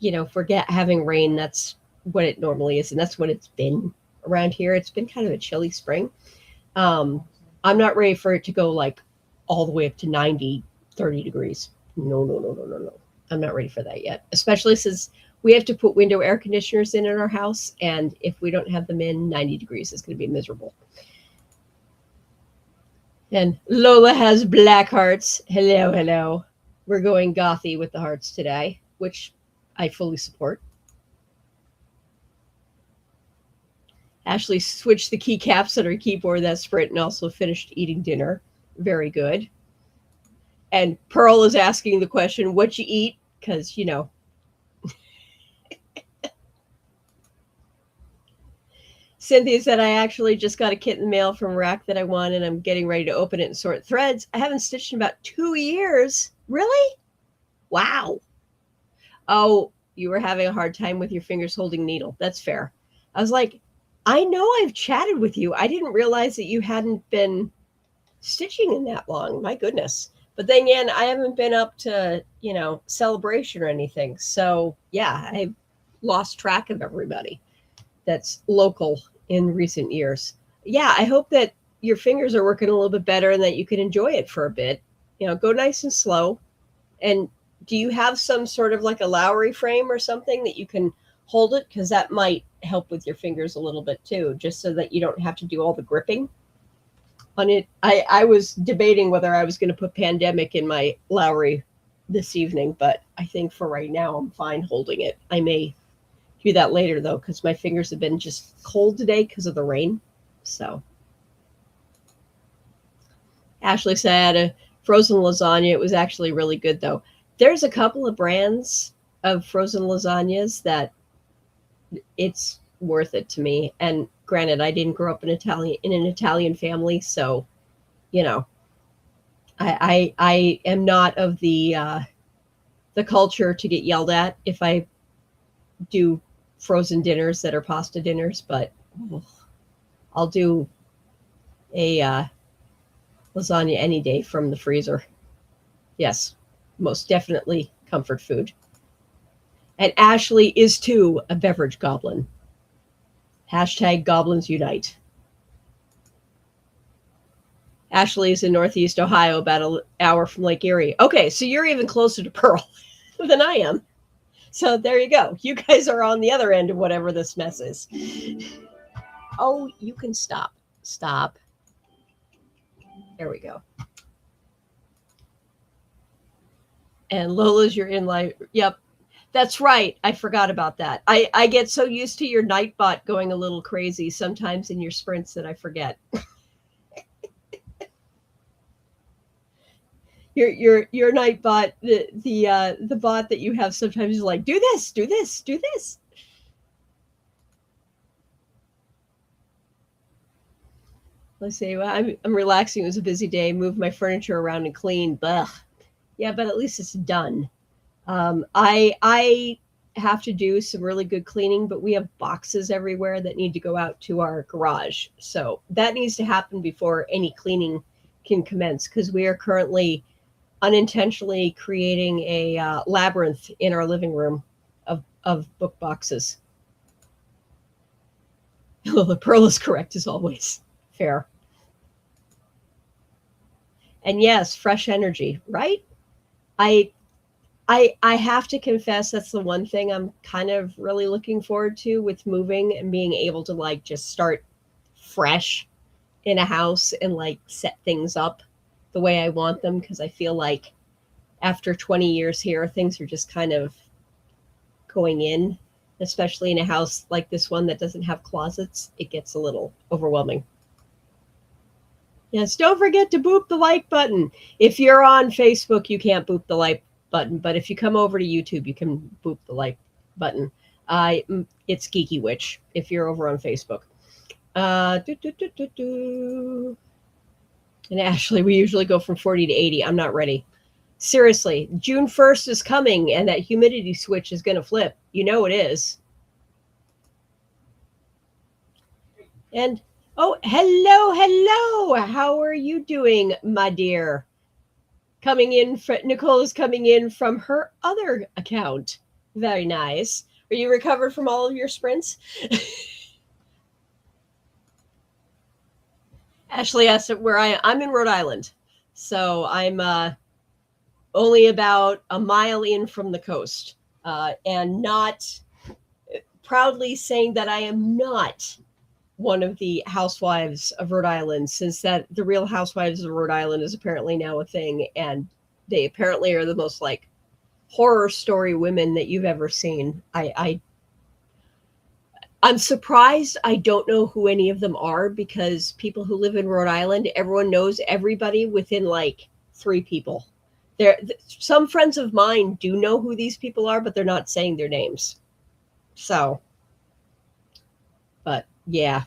you know, forget having rain. That's what it normally is. And that's what it's been around here. It's been kind of a chilly spring. I'm not ready for it to go like all the way up to 90, 30 degrees. No. I'm not ready for that yet, especially since we have to put window air conditioners in our house. And if we don't have them in, 90 degrees is going to be miserable. And Lola has black hearts. Hello. We're going gothy with the hearts today, which I fully support. Ashley switched the keycaps on her keyboard that sprint and also finished eating dinner. Very good. And Pearl is asking the question, what you eat? Because, you know. Cynthia said, I actually just got a kit in the mail from a rack that I won, and I'm getting ready to open it and sort threads. I haven't stitched in about 2 years. Really? Wow. Oh, you were having a hard time with your fingers holding needle. That's fair. I was like, I know I've chatted with you. I didn't realize that you hadn't been stitching in that long. My goodness. But then again, I haven't been up to, you know, celebration or anything. So yeah, I've lost track of everybody that's local in recent years. Yeah, I hope that your fingers are working a little bit better and that you can enjoy it for a bit. You know, go nice and slow. And do you have some sort of like a Lowry frame or something that you can hold it? Because that might help with your fingers a little bit too, just so that you don't have to do all the gripping on it. I was debating whether I was going to put Pandemic in my Lowry this evening, but I think for right now I'm fine holding it. I may do that later though, because my fingers have been just cold today because of the rain. So Ashley said a frozen lasagna. It was actually really good though. There's a couple of brands of frozen lasagnas that it's worth it to me. And granted, I didn't grow up in an Italian family, so you know, I am not of the culture to get yelled at if I do frozen dinners that are pasta dinners, but I'll do a lasagna any day from the freezer. Yes, most definitely comfort food. And Ashley is too a beverage goblin. Hashtag goblins unite. Ashley is in Northeast Ohio, about an hour from Lake Erie. Okay, so you're even closer to Pearl than I am. So there you go. You guys are on the other end of whatever this mess is. Oh, you can stop. Stop. There we go. And Lola's your in-life. Yep. That's right. I forgot about that. I get so used to your Nightbot going a little crazy sometimes in your sprints that I forget. your Nightbot, the bot that you have sometimes is like, do this, do this, do this. Let's see. Well, I'm relaxing. It was a busy day. Moved my furniture around and cleaned. Ugh. Yeah, but at least it's done. I have to do some really good cleaning, but we have boxes everywhere that need to go out to our garage. So that needs to happen before any cleaning can commence, because we are currently unintentionally creating a labyrinth in our living room of book boxes. The Pearl is correct as always. Fair. And yes, fresh energy, right? I have to confess that's the one thing I'm kind of really looking forward to with moving and being able to like just start fresh in a house and like set things up the way I want them, because I feel like after 20 years here, things are just kind of going in, especially in a house like this one that doesn't have closets. It gets a little overwhelming. Yes, don't forget to boop the like button. If you're on Facebook, you can't boop the like button, but if you come over to YouTube, you can boop the like button. It's GeekyWitch if you're over on Facebook. And Ashley, we usually go from 40 to 80. I'm not ready. Seriously, June 1st is coming, and that humidity switch is going to flip. You know it is. And, oh, hello, hello. How are you doing, my dear? Coming in, Nicole is coming in from her other account. Very nice. Are you recovered from all of your sprints? Ashley asked where I'm in Rhode Island. So I'm only about a mile in from the coast, and not proudly saying that I am not one of the housewives of Rhode Island, since that the Real Housewives of Rhode Island is apparently now a thing, and they apparently are the most like horror story women that you've ever seen. I'm surprised I don't know who any of them are, because people who live in Rhode Island, everyone knows everybody within like 3 people. Some friends of mine do know who these people are, but they're not saying their names. So, but yeah.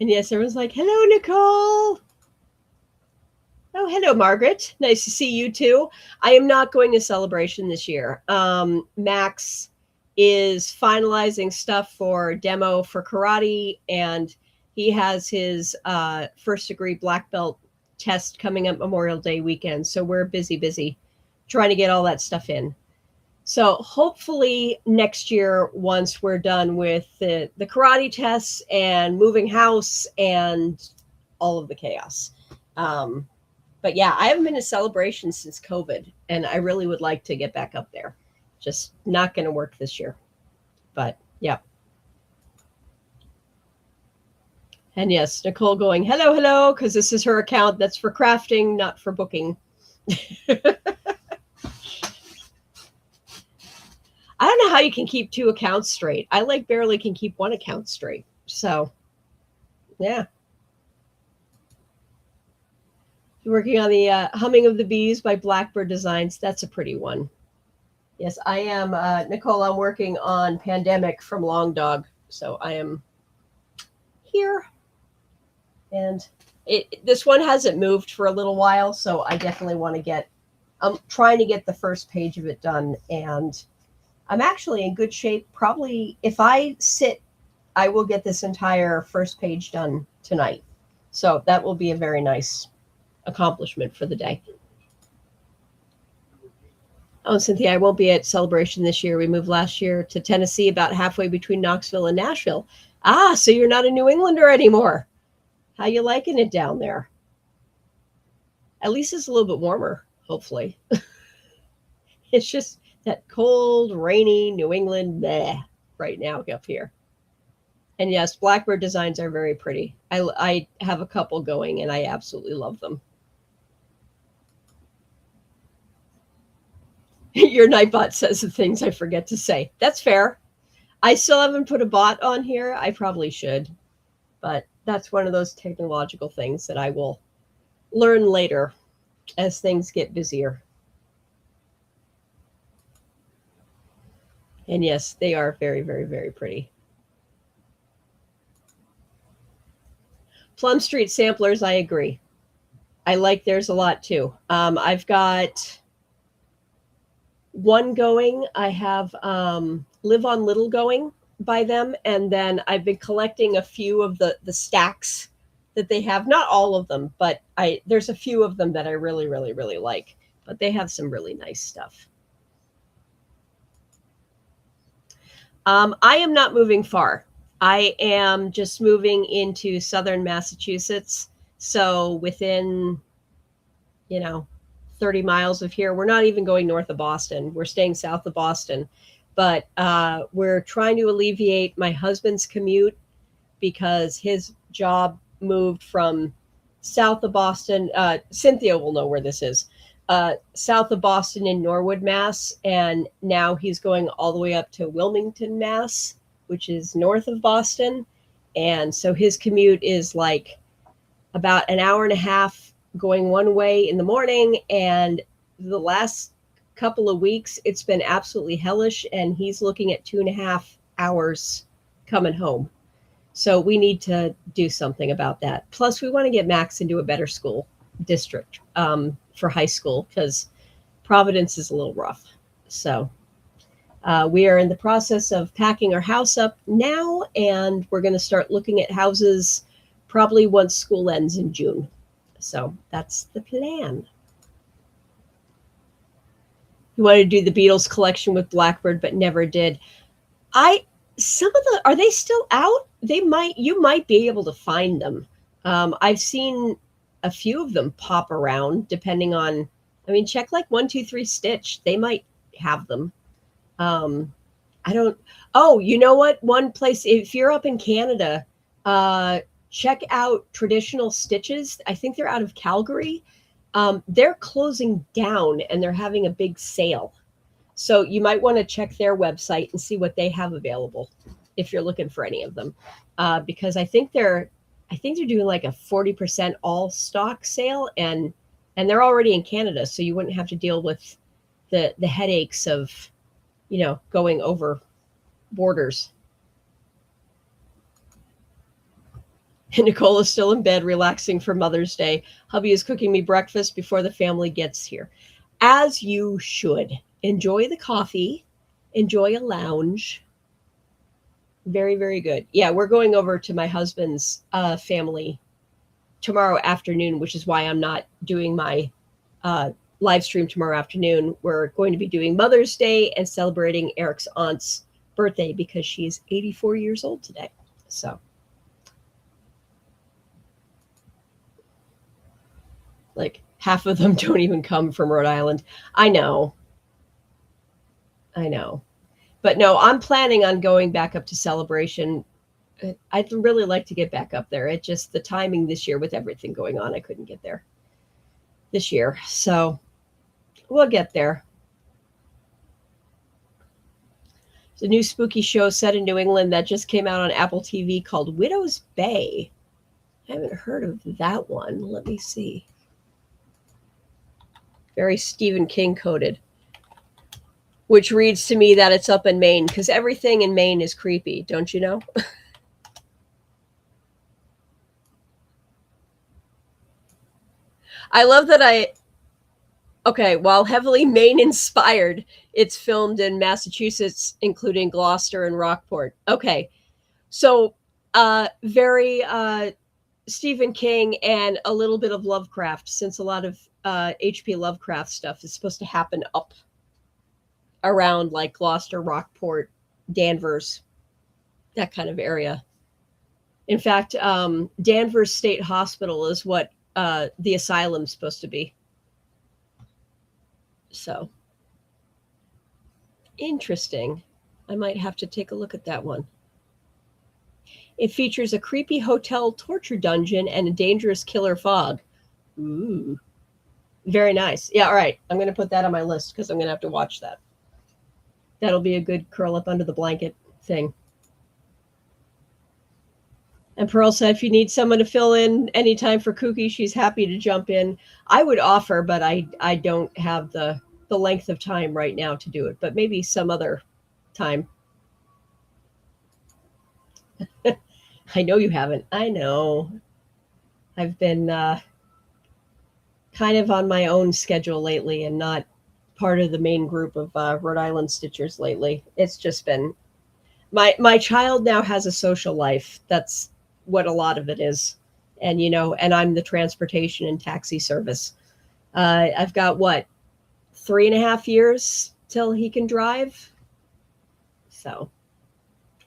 And yes, everyone's like, hello, Nicole. Oh, hello, Margaret. Nice to see you too. I am not going to Celebration this year. Max is finalizing stuff for demo for karate, and he has his first degree black belt test coming up Memorial Day weekend. So we're busy trying to get all that stuff in. So hopefully next year, once we're done with the karate tests and moving house and all of the chaos. But yeah, I haven't been to Celebration since COVID, and I really would like to get back up there. Just not going to work this year. But yeah. And yes, Nicole going, hello, hello, because this is her account that's for crafting, not for booking. I don't know how you can keep 2 accounts straight. I like barely can keep 1 account straight. So, yeah. Working on the Humming of the Bees by Blackbird Designs. That's a pretty one. Yes, I am, Nicole, I'm working on Pandemic from Long Dog. So I am here. And this one hasn't moved for a little while, so I definitely want to I'm trying to get the first page of it done. And I'm actually in good shape. Probably if I sit, I will get this entire first page done tonight. So that will be a very nice accomplishment for the day. Oh, Cynthia, I won't be at Celebration this year. We moved last year to Tennessee, about halfway between Knoxville and Nashville. Ah, so you're not a New Englander anymore. How you liking it down there? At least it's a little bit warmer, hopefully. It's just that cold, rainy New England right now up here. And yes, Blackbird designs are very pretty. I have a couple going and I absolutely love them. Your Nightbot says the things I forget to say. That's fair. I still haven't put a bot on here. I probably should, but that's one of those technological things that I will learn later as things get busier. And yes, they are very, very, very pretty. Plum Street samplers, I agree. I like theirs a lot too. I've got one going. I have Live on Little going by them, and then I've been collecting a few of the stacks that they have. Not all of them, but there's a few of them that I really, really, really like. But they have some really nice stuff. I am not moving far. I am just moving into southern Massachusetts. So within, 30 miles of here, we're not even going north of Boston. We're staying south of Boston. But we're trying to alleviate my husband's commute because his job moved from south of Boston. Cynthia will know where this is. South of Boston in Norwood, Mass. And now he's going all the way up to Wilmington, Mass, which is north of Boston. And so his commute is like about an hour and a half going one way in the morning. And the last couple of weeks, it's been absolutely hellish. And he's looking at 2.5 hours coming home. So we need to do something about that. Plus, we want to get Max into a better school district for high school because Providence is a little rough. So we are in the process of packing our house up now, and we're going to start looking at houses probably once school ends in June. So that's the plan. You wanted to do the Beatles collection with Blackbird, but never did. Are they still out? You might be able to find them. I've seen a few of them pop around depending on, check like 123 Stitch. They might have them. You know what? One place, if you're up in Canada, check out Traditional Stitches. I think they're out of Calgary. They're closing down and they're having a big sale. So you might want to check their website and see what they have available if you're looking for any of them. Because I think they're doing like a 40% all stock sale and they're already in Canada. So you wouldn't have to deal with the headaches of, going over borders. And Nicole is still in bed, relaxing for Mother's Day. Hubby is cooking me breakfast before the family gets here. As you should. Enjoy the coffee. Enjoy a lounge. Very, very good. Yeah, we're going over to my husband's family tomorrow afternoon, which is why I'm not doing my live stream tomorrow afternoon. We're going to be doing Mother's Day and celebrating Eric's aunt's birthday because she's 84 years old today. So. Like half of them don't even come from Rhode Island. I know. But no, I'm planning on going back up to Celebration. I'd really like to get back up there. It just the timing this year with everything going on, I couldn't get there this year. So we'll get there. It's a new spooky show set in New England that just came out on Apple TV called Widow's Bay. I haven't heard of that one. Let me see. Very Stephen King coded, which reads to me that it's up in Maine because everything in Maine is creepy, don't you know? I love that while heavily Maine inspired, it's filmed in Massachusetts, including Gloucester and Rockport. Okay. So very Stephen King and a little bit of Lovecraft, since a lot of H.P. Lovecraft stuff is supposed to happen up around like Gloucester, Rockport, Danvers, that kind of area. In fact, Danvers State Hospital is what the asylum's supposed to be. So interesting. I might have to take a look at that one. It features a creepy hotel torture dungeon and a dangerous killer fog. Ooh. Very nice. Yeah, all right. I'm going to put that on my list because I'm going to have to watch that. That'll be a good curl up under the blanket thing. And Pearl said, if you need someone to fill in anytime for Kooky, she's happy to jump in. I would offer, but I don't have the length of time right now to do it, but maybe some other time. I know you haven't. I know. I've been kind of on my own schedule lately and not part of the main group of Rhode Island Stitchers lately. It's just been my child now has a social life. That's what a lot of it is. And, you know, and I'm the transportation and taxi service. I've got 3.5 years till he can drive. So,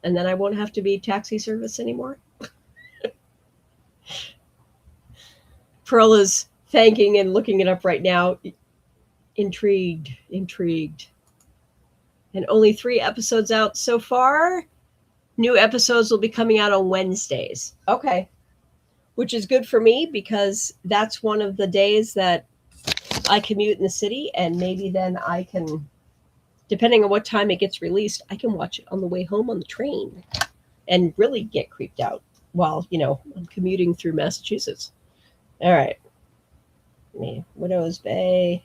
and then I won't have to be taxi service anymore. Pearl is thanking and looking it up right now. Intrigued. And only 3 episodes out so far. New episodes will be coming out on Wednesdays. Okay. Which is good for me because that's one of the days that I commute in the city, and maybe then I can, depending on what time it gets released, I can watch it on the way home on the train and really get creeped out while, you know, I'm commuting through Massachusetts. All right. Widows Bay.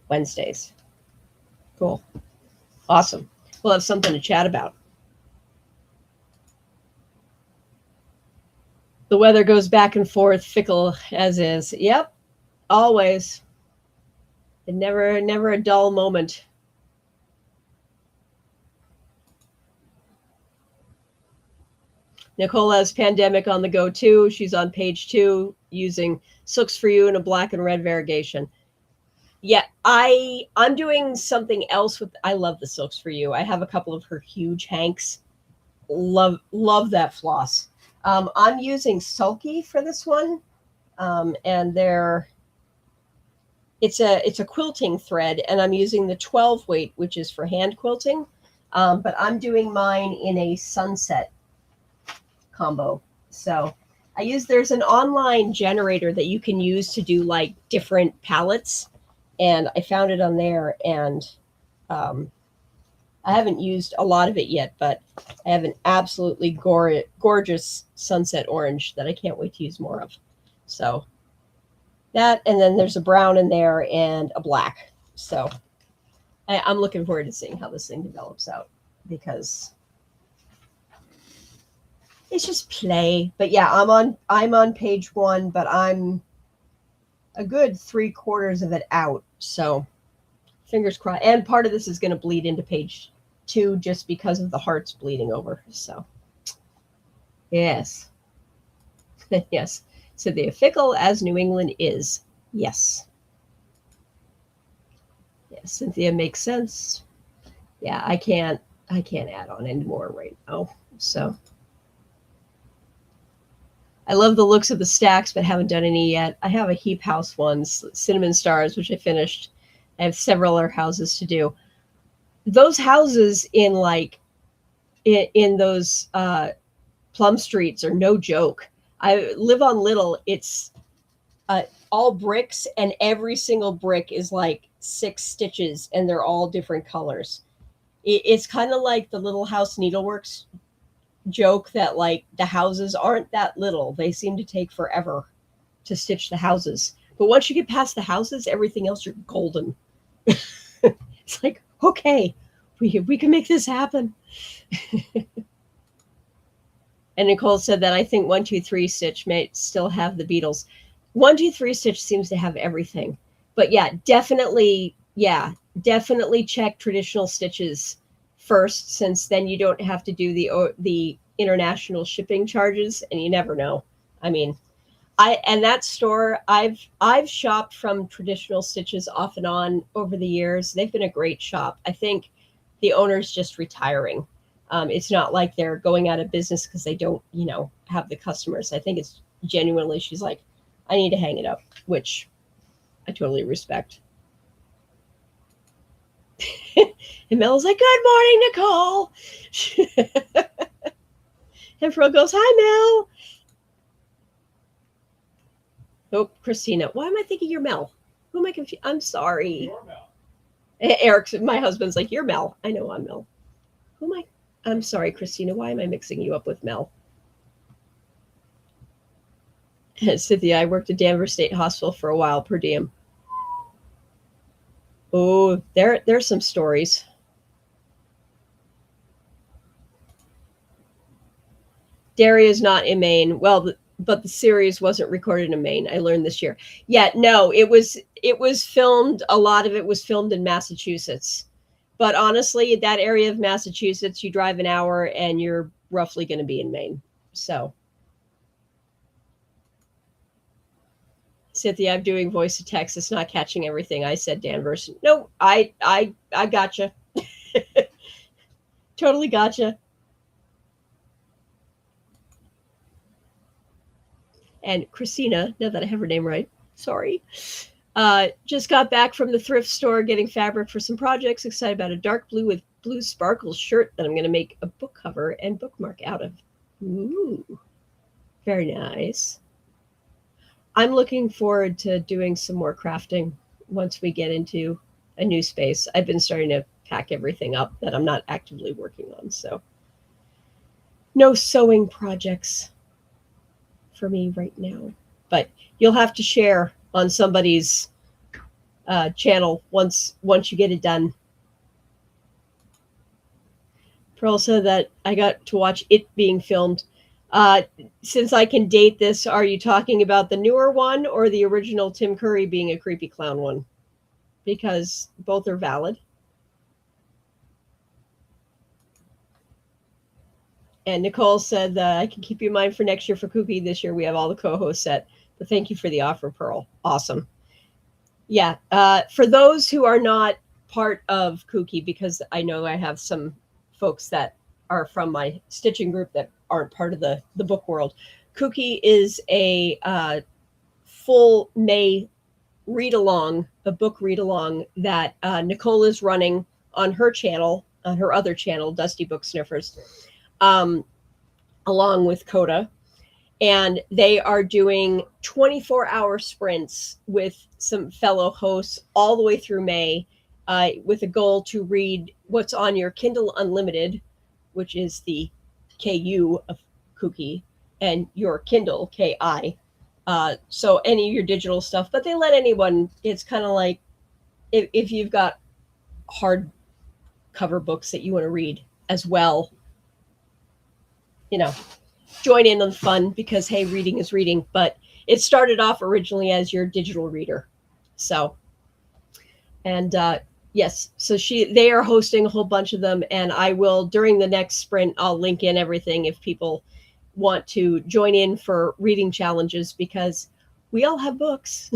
Wednesdays. Cool. Awesome. We'll have something to chat about. The weather goes back and forth, fickle as is. Yep. Always. And never a dull moment. Nicole has Pandemic on the go too. She's on page 2 using Silks for You in a black and red variegation. Yeah, I'm doing something else with. I love the Silks for You. I have a couple of her huge hanks. Love that floss. I'm using Sulky for this one, and it's a quilting thread, and I'm using the 12 weight, which is for hand quilting. But I'm doing mine in a sunset combo. So there's an online generator that you can use to do like different palettes. And I found it on there, and I haven't used a lot of it yet, but I have an absolutely gorgeous sunset orange that I can't wait to use more of. So that, and then there's a brown in there and a black. So I'm looking forward to seeing how this thing develops out because it's just play. But yeah, I'm on page 1, but I'm a good 3/4 of it out. So fingers crossed. And part of this is going to bleed into page 2 just because of the hearts bleeding over. So yes. Yes. So the fickle as New England is. Yes. Yes, Cynthia makes sense. Yeah, I can't add on anymore right now. So I love the looks of the stacks, but haven't done any yet. I have a heap house ones, Cinnamon Stars, which I finished. I have several other houses to do. Those houses in those Plum Streets are no joke. I live on Little. It's all bricks, and every single brick is like 6 stitches, and they're all different colors. It's kind of like the Little House Needleworks joke that like the houses aren't that little. They seem to take forever to stitch the houses. But once you get past the houses, everything else, you're golden. It's like, okay, we can make this happen. And Nicole said that I think 1, 2, 3 stitch may still have the Beatles. 1, 2, 3 stitch seems to have everything. But yeah, definitely check traditional stitches first, since then you don't have to do the international shipping charges, and you never know. I mean, that store, I've shopped from Traditional Stitches off and on over the years. They've been a great shop. I think the owner's just retiring. It's not like they're going out of business because they don't, have the customers. I think it's genuinely, she's like, I need to hang it up, which I totally respect. And Mel's like, good morning, Nicole. And Pearl goes, hi, Mel. Oh, Christina. Why am I thinking you're Mel? Who am I confused? I'm sorry. You're Mel. Eric, my husband's like, you're Mel. I know I'm Mel. Who am I? I'm sorry, Christina. Why am I mixing you up with Mel? Cynthia, I worked at Danvers State Hospital for a while per diem. Oh, there's some stories. Derry is not in Maine. Well, but the series wasn't recorded in Maine. I learned this year. Yeah, no, it was filmed. A lot of it was filmed in Massachusetts. But honestly, that area of Massachusetts, you drive an hour and you're roughly going to be in Maine. So, Cynthia, I'm doing voice to text. It's not catching everything I said, Danvers. No, I gotcha. Totally gotcha. And Christina, now that I have her name right, sorry, just got back from the thrift store getting fabric for some projects. Excited about a dark blue with blue sparkles shirt that I'm going to make a book cover and bookmark out of. Ooh, very nice. I'm looking forward to doing some more crafting once we get into a new space. I've been starting to pack everything up that I'm not actively working on. So no sewing projects for me right now, but you'll have to share on somebody's channel once you get it done. Pearl said that I got to watch it being filmed. Since I can date this, are you talking about the newer one or the original Tim Curry being a creepy clown one? Because both are valid. And Nicole said that I can keep you in mind for next year for Kooky. This year we have all the co-hosts set. But thank you for the offer, Pearl. Awesome. Yeah. For those who are not part of Kooky, because I know I have some folks that are from my stitching group that aren't part of the book world. Kooky is a full May read-along, a book read-along that Nicole is running on her channel, on her other channel, Dusty Book Sniffers. Along with Coda, and they are doing 24-hour sprints with some fellow hosts all the way through May, with a goal to read what's on your Kindle Unlimited, which is the KU of Kooky, and your Kindle KI. So any of your digital stuff, but they let anyone. It's kind of like if you've got hard cover books that you want to read as well, join in on the fun because, hey, reading is reading. But it started off originally as your digital reader. So, and yes, so they are hosting a whole bunch of them. And I will, during the next sprint, I'll link in everything if people want to join in for reading challenges, because we all have books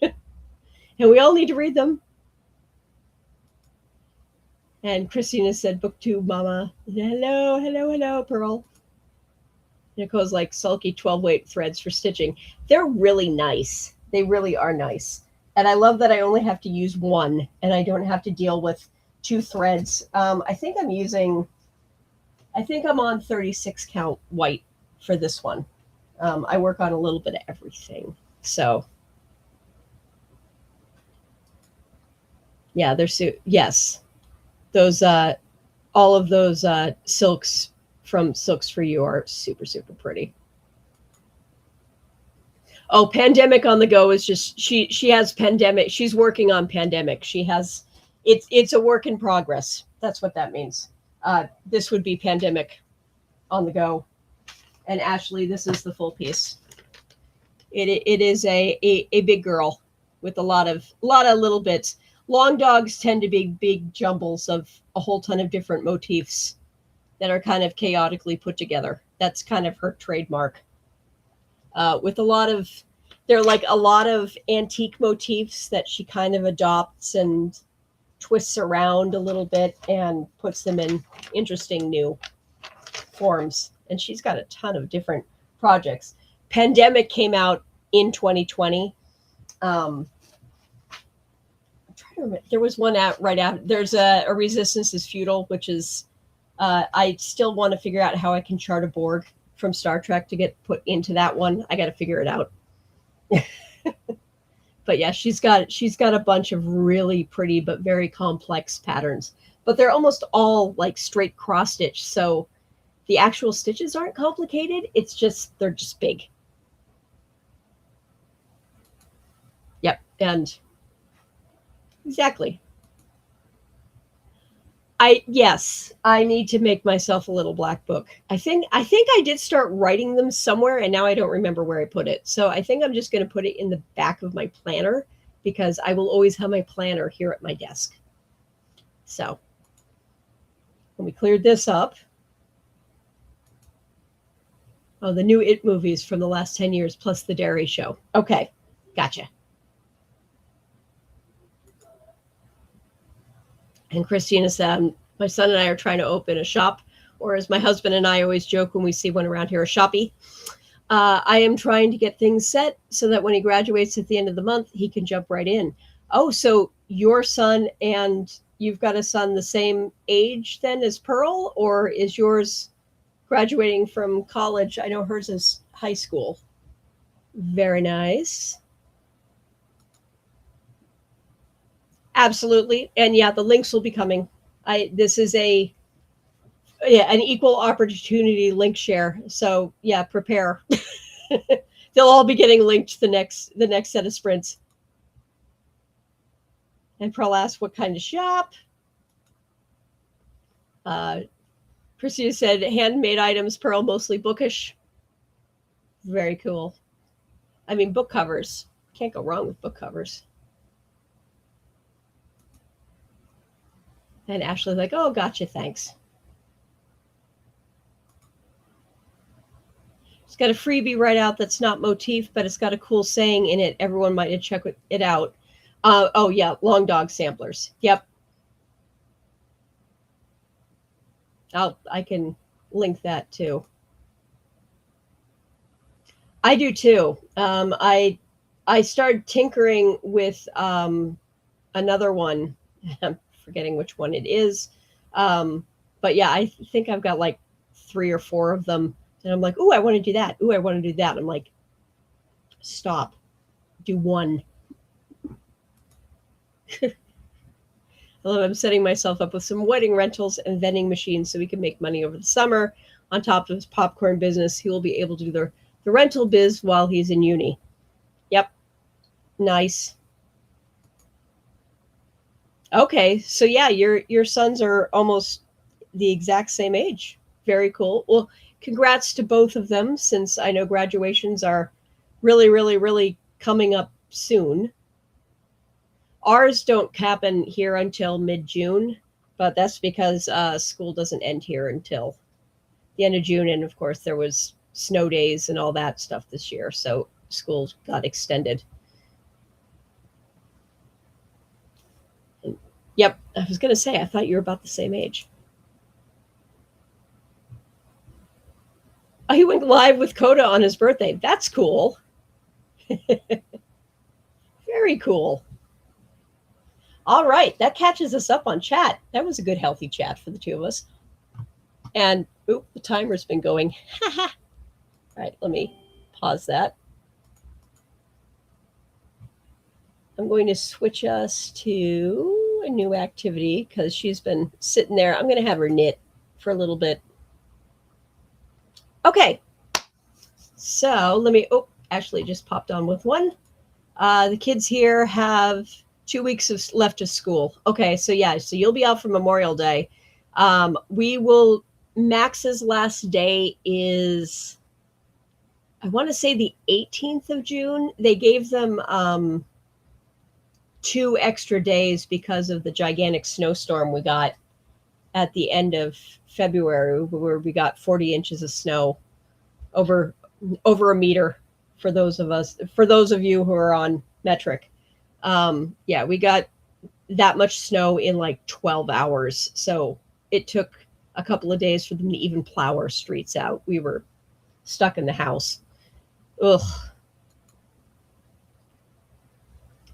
and we all need to read them. And Christina said, booktube mama. Hello, Pearl. Nicole's like sulky 12-weight threads for stitching. They're really nice. They really are nice. And I love that I only have to use one and I don't have to deal with two threads. I think I'm on 36 count white for this one. I work on a little bit of everything. So yeah, yes. Those, all of those silks from Silks for You are super, super pretty. Oh, Pandemic on the Go is just, she has Pandemic. She's working on Pandemic. She has, it's a work in progress. That's what that means. This would be Pandemic on the Go. And Ashley, this is the full piece. It is a big girl with a lot of little bits. Long dogs tend to be big jumbles of a whole ton of different motifs that are kind of chaotically put together. That's kind of her trademark. With there are like a lot of antique motifs that she kind of adopts and twists around a little bit and puts them in interesting new forms. And she's got a ton of different projects. Pandemic came out in 2020. I'm trying to remember. There was one out right after. There's a Resistance is Futile, which is, I still want to figure out how I can chart a Borg from Star Trek to get put into that one. I got to figure it out. But yeah, she's got a bunch of really pretty but very complex patterns. But they're almost all like straight cross stitch, so the actual stitches aren't complicated. It's just they're just big. Yep, and exactly. Yes, I need to make myself a little black book. I think I did start writing them somewhere, and now I don't remember where I put it. So I think I'm just going to put it in the back of my planner, because I will always have my planner here at my desk. So when we cleared this up, oh, the new It movies from the last 10 years plus the Dairy Show. Okay, gotcha. And Christina said, my son and I are trying to open a shop, or as my husband and I always joke when we see one around here, a shoppy. I am trying to get things set so that when he graduates at the end of the month, he can jump right in. Oh, so your son, and you've got a son the same age then as Pearl, or is yours graduating from college? I know hers is high school. Very nice. Absolutely. And yeah, the links will be coming. This is an equal opportunity link share. So yeah, prepare. They'll all be getting linked the next set of sprints. And Pearl asked what kind of shop. Christina said handmade items, Pearl, mostly bookish. Very cool. I mean, book covers. Can't go wrong with book covers. And Ashley's like, oh, gotcha, thanks. It's got a freebie right out that's not motif, but it's got a cool saying in it. Everyone might check it out. Oh, yeah, long dog samplers. Yep. I can link that too. I do too. I started tinkering with another one. I'm forgetting which one it is. But yeah, I think I've got like 3 or 4 of them. And I'm like, ooh, I want to do that. Ooh, I want to do that. I'm like, stop. Do one. I'm setting myself up with some wedding rentals and vending machines so we can make money over the summer. On top of his popcorn business, he will be able to do the rental biz while he's in uni. Yep. Nice. Okay, so yeah, your sons are almost the exact same age. Very cool. Well, congrats to both of them, since I know graduations are really, really, really coming up soon. Ours don't happen here until mid-June, but that's because school doesn't end here until the end of June. And of course, there was snow days and all that stuff this year, so school got extended. Yep, I was going to say, I thought you were about the same age. Oh, he went live with Coda on his birthday. That's cool. Very cool. All right, that catches us up on chat. That was a good, healthy chat for the two of us. And, oop, the timer's been going. All right, let me pause that. I'm going to switch us to a new activity because she's been sitting there. I'm going to have her knit for a little bit. Okay, so let me, Ashley just popped on with one. The kids here have 2 weeks left of school. Okay, so yeah, so you'll be out for Memorial Day. Max's last day is, I want to say the 18th of June. They gave them 2 extra days because of the gigantic snowstorm we got at the end of February, where we got 40 inches of snow, over a meter for those of you who are on metric. Yeah, we got that much snow in like 12 hours. So it took a couple of days for them to even plow our streets out. We were stuck in the house. Ugh.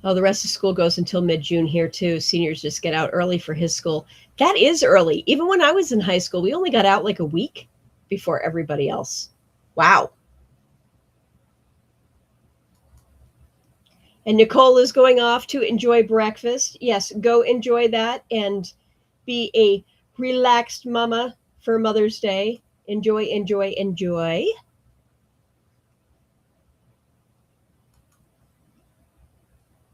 Oh, the rest of school goes until mid-June here too. Seniors just get out early for his school. That is early. Even when I was in high school, we only got out like a week before everybody else. Wow. And Nicole is going off to enjoy breakfast. Yes, go enjoy that and be a relaxed mama for Mother's Day. Enjoy, enjoy, enjoy.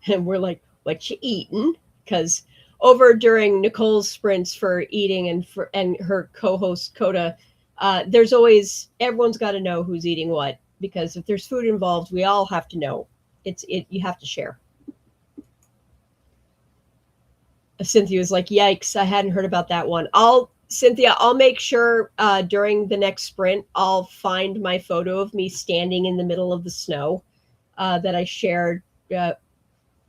And we're like, what you eating? Because over during Nicole's sprints for eating and her co-host Coda, there's always everyone's got to know who's eating what, because if there's food involved, we all have to know. It you have to share. Cynthia was like, "Yikes! I hadn't heard about that one." I'll make sure during the next sprint, I'll find my photo of me standing in the middle of the snow that I shared uh,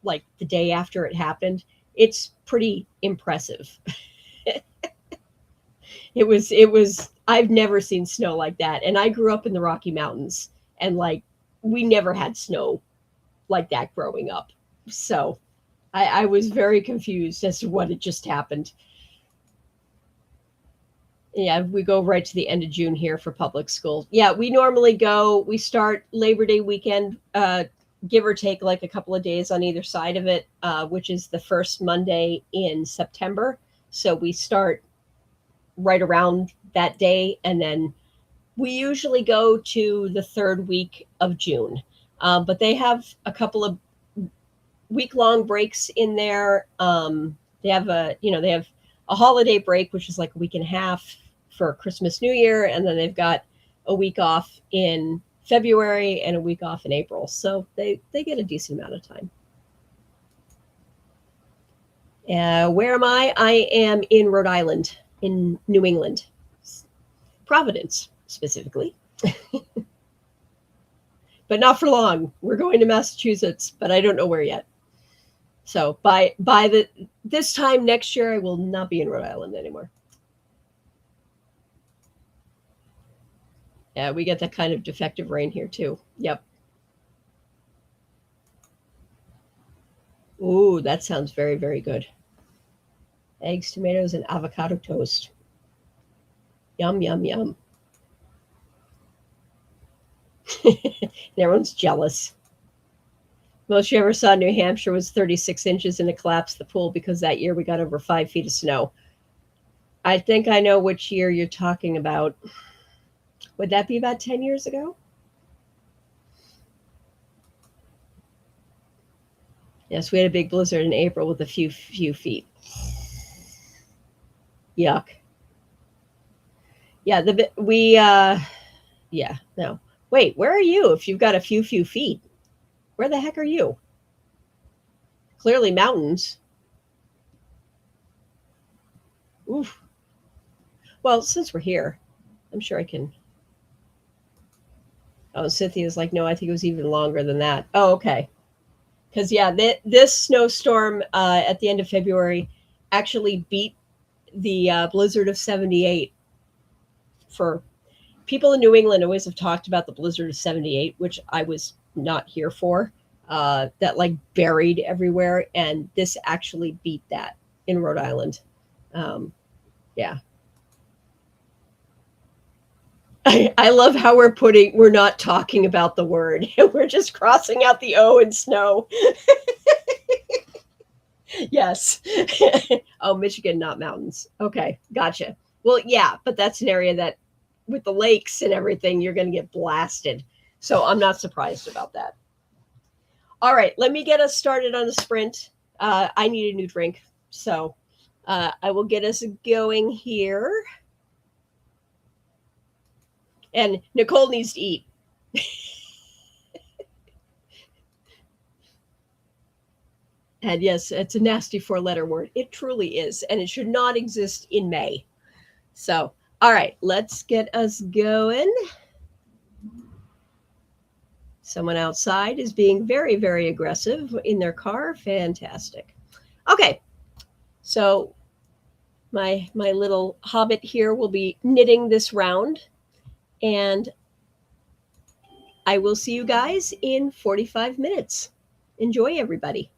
like the day after it happened. It's pretty impressive. It was I've never seen snow like that. And I grew up in the Rocky Mountains, and like we never had snow like that growing up. So I was very confused as to what had just happened. Yeah, we go right to the end of June here for public school. Yeah, we start Labor Day weekend, give or take like a couple of days on either side of it, which is the first Monday in September. So we start right around that day, and then we usually go to the third week of June. But they have a couple of week-long breaks in there. They have a holiday break, which is like a week and a half for Christmas, New Year, and then they've got a week off in February and a week off in April. So they get a decent amount of time. Where am I? I am in Rhode Island, in New England, Providence specifically, but not for long. We're going to Massachusetts, but I don't know where yet. So by this time next year, I will not be in Rhode Island anymore. Yeah, we get that kind of defective rain here too. Yep. Ooh, that sounds very, very good. Eggs, tomatoes, and avocado toast. Yum, yum, yum. Everyone's jealous. Most you ever saw in New Hampshire was 36 inches, and it collapsed the pool because that year we got over 5 feet of snow. I think I know which year you're talking about. Would that be about 10 years ago? Yes, we had a big blizzard in April with a few feet. Yuck. Yeah, yeah, no. Wait, where are you if you've got a few feet? Where the heck are you? Clearly mountains. Oof. Well, since we're here, I'm sure I can. Oh, Cynthia's like, no, I think it was even longer than that. Oh, okay. Because yeah, this snowstorm at the end of February actually beat the blizzard of '78. For people in New England, always have talked about the blizzard of '78, which I was not here for. That like buried everywhere, and this actually beat that in Rhode Island. Yeah, I love how we're not talking about the word. We're just crossing out the O in snow. Yes. Oh, Michigan, not mountains. Okay, gotcha. Well, yeah, but that's an area that with the lakes and everything, you're going to get blasted. So I'm not surprised about that. All right, let me get us started on the sprint. I need a new drink. So I will get us going here. And Nicole needs to eat. And yes, it's a nasty 4-letter word. It truly is. And it should not exist in May. So, all right, let's get us going. Someone outside is being very, very aggressive in their car. Fantastic. Okay, so my little hobbit here will be knitting this round, and I will see you guys in 45 minutes. Enjoy, everybody.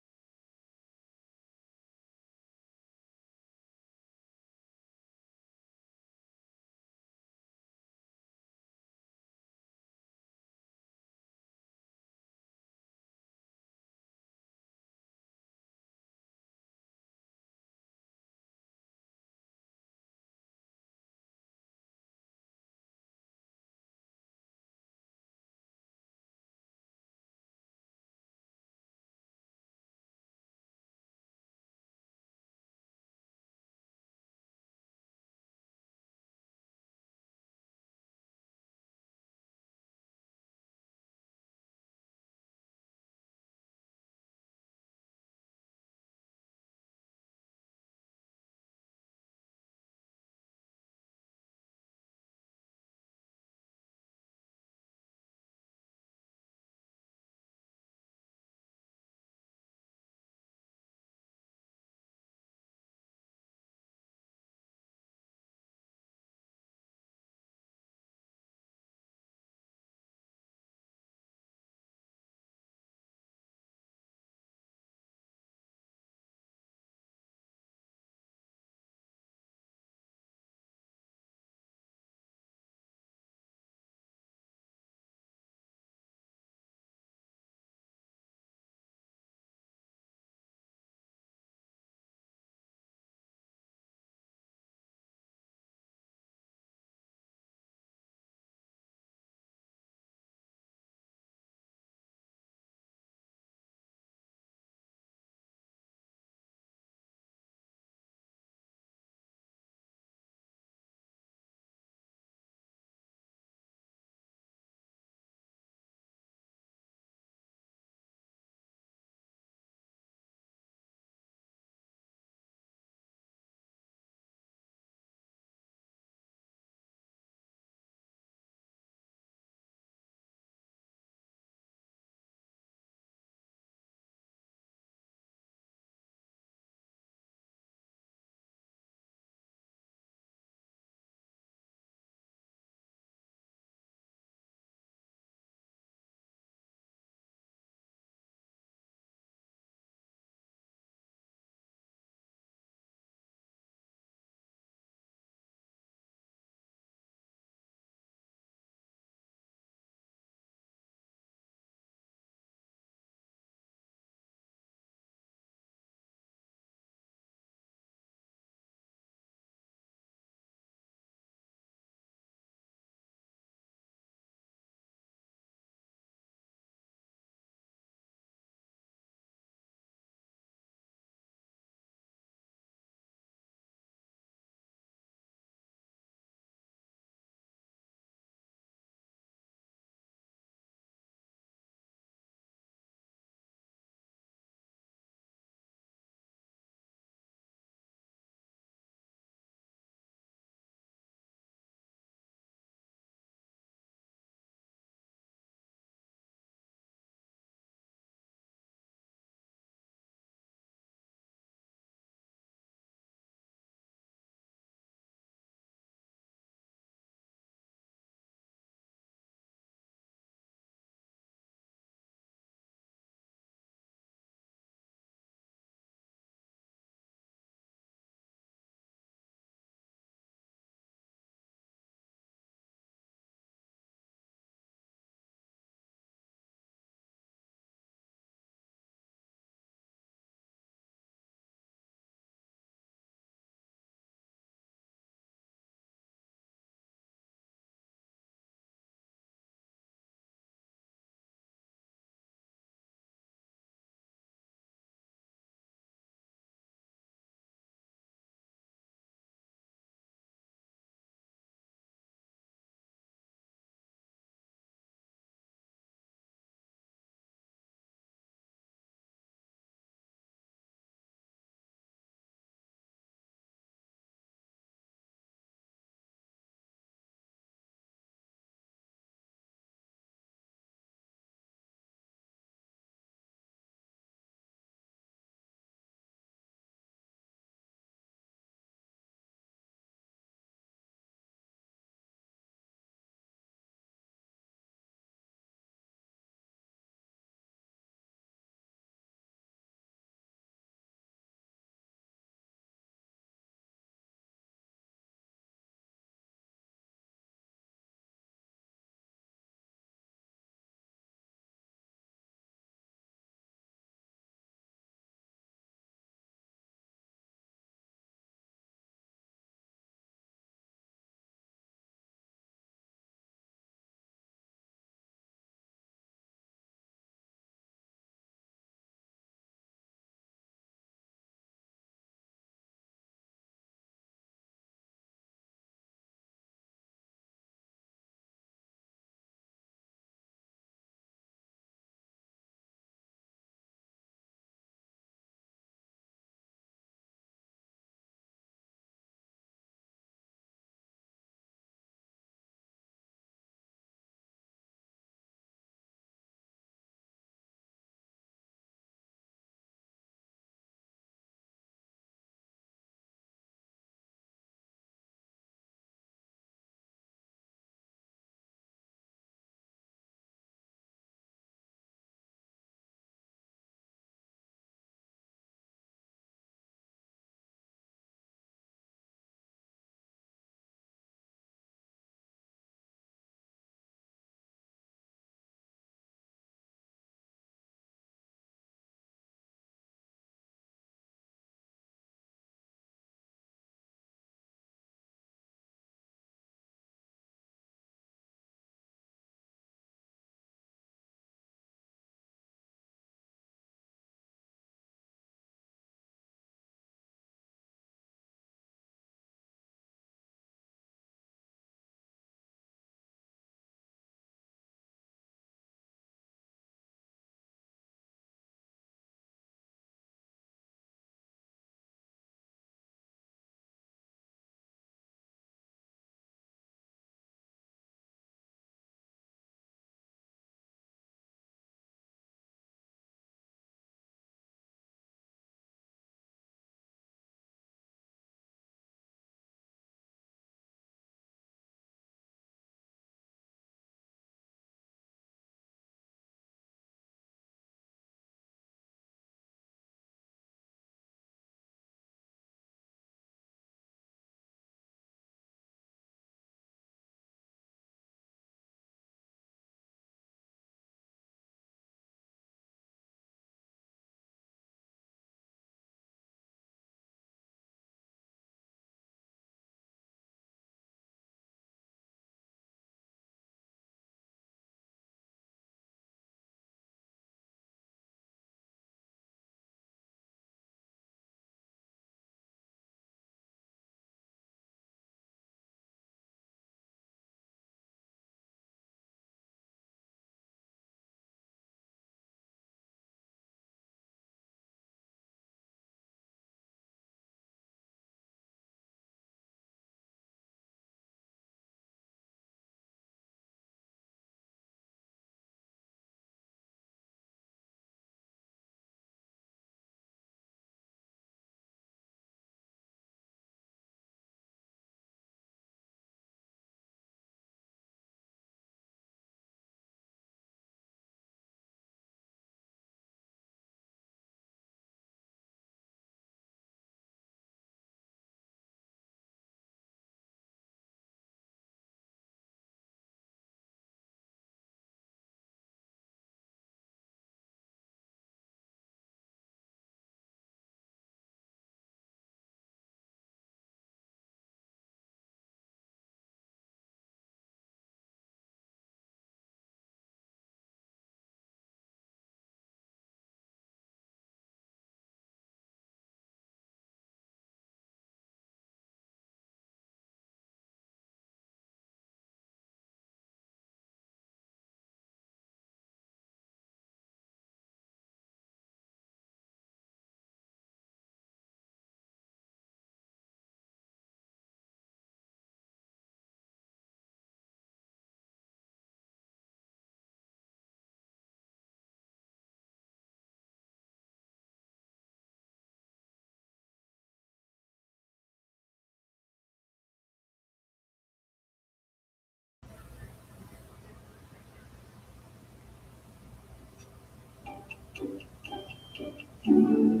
All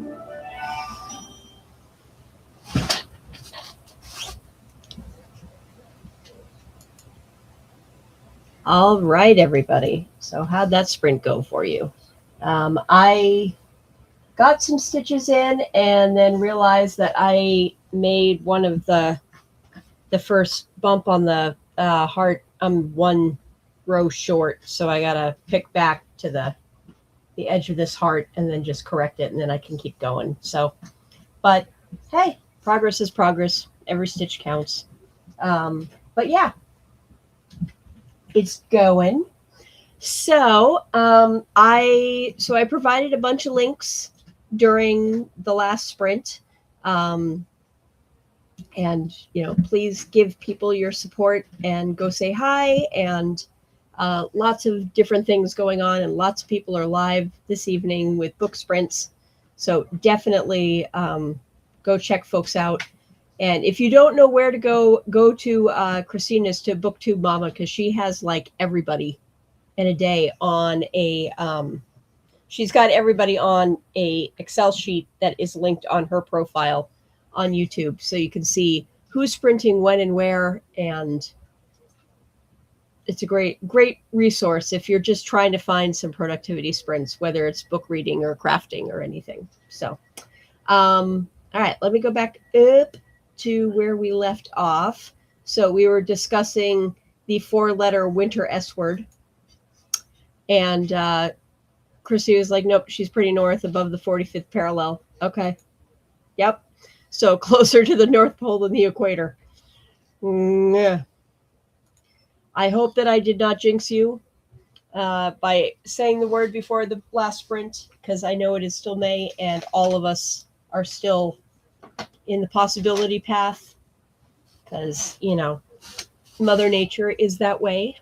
right, everybody. So how'd that sprint go for you? I got some stitches in and then realized that I made one of the first bump on the heart. I'm one row short, so I gotta pick back to the edge of this heart and then just correct it, and then I can keep going. So, but hey, progress is progress. Every stitch counts. But yeah, it's going. So I provided a bunch of links during the last sprint. And, please give people your support and go say hi. And lots of different things going on. And lots of people are live this evening with book sprints. So definitely go check folks out. And if you don't know where to go to Christina's, to BookTube Mama, because she has like everybody in a day on a she's got everybody on a Excel sheet that is linked on her profile on YouTube, so you can see who's sprinting when and where. And it's a great resource if you're just trying to find some productivity sprints, whether it's book reading or crafting or anything. So all right, let me go back up to where we left off. So we were discussing the 4-letter winter S word. And Chrissy was like, nope, she's pretty north above the 45th parallel. Okay. Yep. So closer to the North Pole than the equator. Yeah. I hope that I did not jinx you by saying the word before the last sprint, because I know it is still May and all of us are still in the possibility path, because, Mother Nature is that way.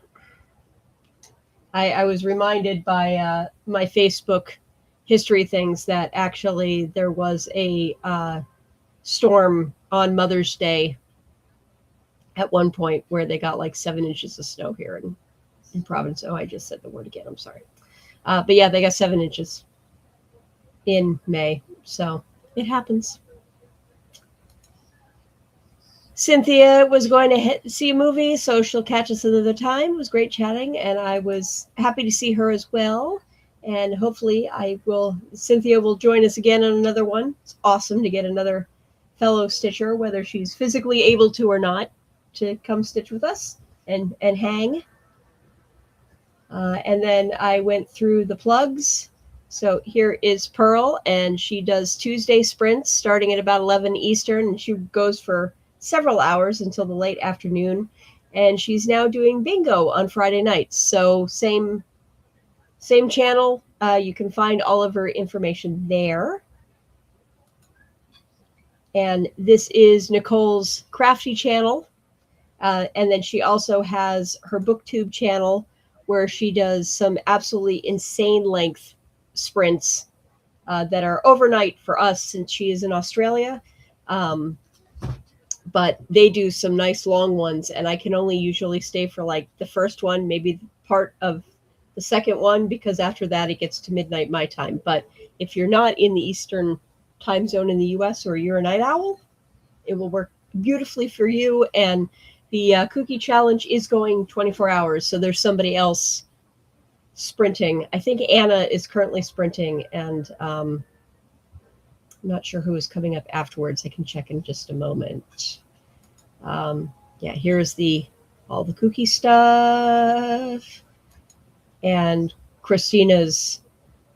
I was reminded by my Facebook history things that actually there was a storm on Mother's Day at one point where they got like 7 inches of snow here in Providence. Oh, I just said the word again. I'm sorry. But yeah, they got 7 inches in May. So it happens. Cynthia was going to see a movie, so she'll catch us another time. It was great chatting, and I was happy to see her as well. And hopefully Cynthia will join us again on another one. It's awesome to get another fellow stitcher, whether she's physically able to or not, to come stitch with us and hang. And then I went through the plugs. So here is Pearl, and she does Tuesday sprints starting at about 11 Eastern, and she goes for several hours until the late afternoon. And she's now doing bingo on Friday nights. So same channel. You can find all of her information there. And this is Nicole's Crafty channel. And then she also has her BookTube channel, where she does some absolutely insane length sprints that are overnight for us, since she is in Australia. But they do some nice long ones, and I can only usually stay for like the first one, maybe part of the second one, because after that it gets to midnight my time. But if you're not in the Eastern time zone in the US, or you're a night owl, it will work beautifully for you. And the cookie challenge is going 24 hours. So there's somebody else sprinting. I think Anna is currently sprinting, and I'm not sure who is coming up afterwards. I can check in just a moment. Yeah, here's all the cookie stuff, and Christina's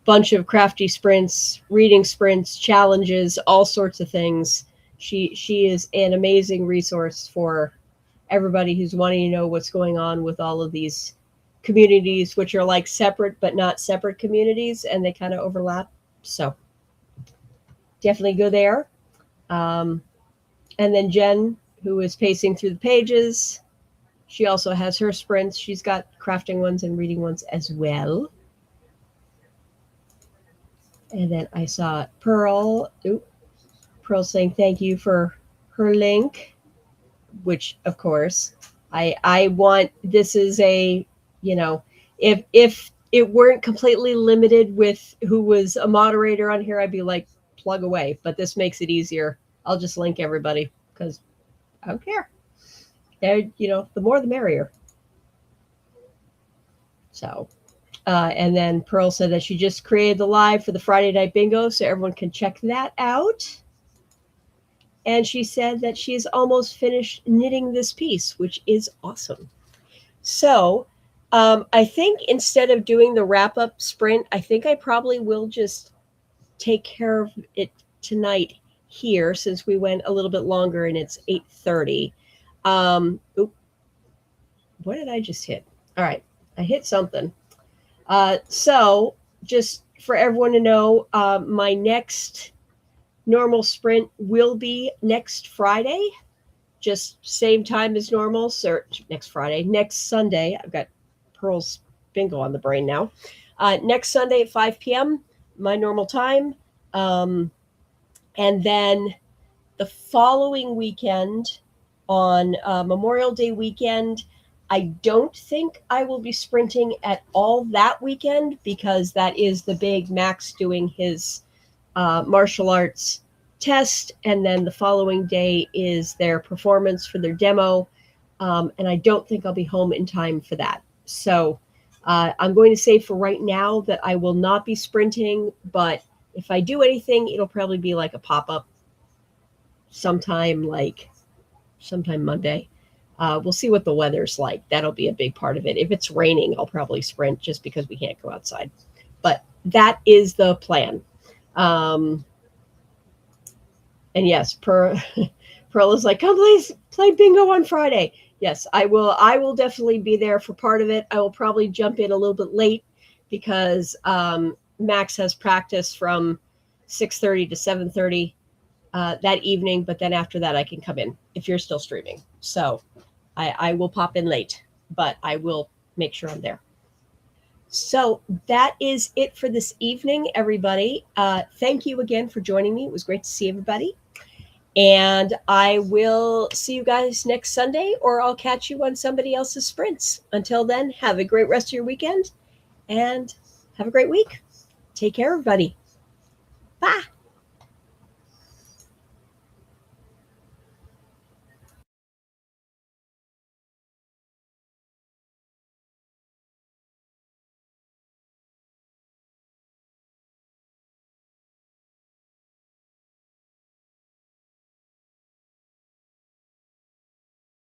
bunch of crafty sprints, reading sprints, challenges, all sorts of things. She is an amazing resource for everybody who's wanting to know what's going on with all of these communities, which are like separate but not separate communities, and they kind of overlap. So definitely go there. And then Jen, who is pacing through the pages, she also has her sprints. She's got crafting ones and reading ones as well. And then I saw Pearl saying thank you for her link, which of course I want. This is a, if it weren't completely limited with who was a moderator on here, I'd be like, plug away. But this makes it easier. I'll just link everybody because I don't care. And, the more the merrier. So, and then Pearl said that she just created the live for the Friday Night Bingo, so everyone can check that out. And she said that she is almost finished knitting this piece, which is awesome. So I think instead of doing the wrap-up sprint, I think I probably will just take care of it tonight here since we went a little bit longer and it's 8:30. What did I just hit? All right, I hit something. So just for everyone to know, my next normal sprint will be next Friday, just same time as normal. So next Sunday. I've got Pearl's bingo on the brain now. Next Sunday at 5 p.m., my normal time. And then the following weekend on Memorial Day weekend, I don't think I will be sprinting at all that weekend because that is the big Max doing his martial arts test. And then the following day is their performance for their demo. And I don't think I'll be home in time for that. So I'm going to say for right now that I will not be sprinting, but if I do anything, it'll probably be like a pop-up sometime Monday. We'll see what the weather's like. That'll be a big part of it. If it's raining, I'll probably sprint just because we can't go outside. But that is the plan. And yes, Pearl is like, come please play bingo on Friday. Yes, I will. I will definitely be there for part of it. I will probably jump in a little bit late because Max has practice from 6:30 to 7:30 that evening. But then after that, I can come in if you're still streaming. So I will pop in late, but I will make sure I'm there. So that is it for this evening, everybody. Thank you again for joining me. It was great to see everybody. And I will see you guys next Sunday, or I'll catch you on somebody else's sprints. Until then, have a great rest of your weekend and have a great week. Take care, everybody. Bye.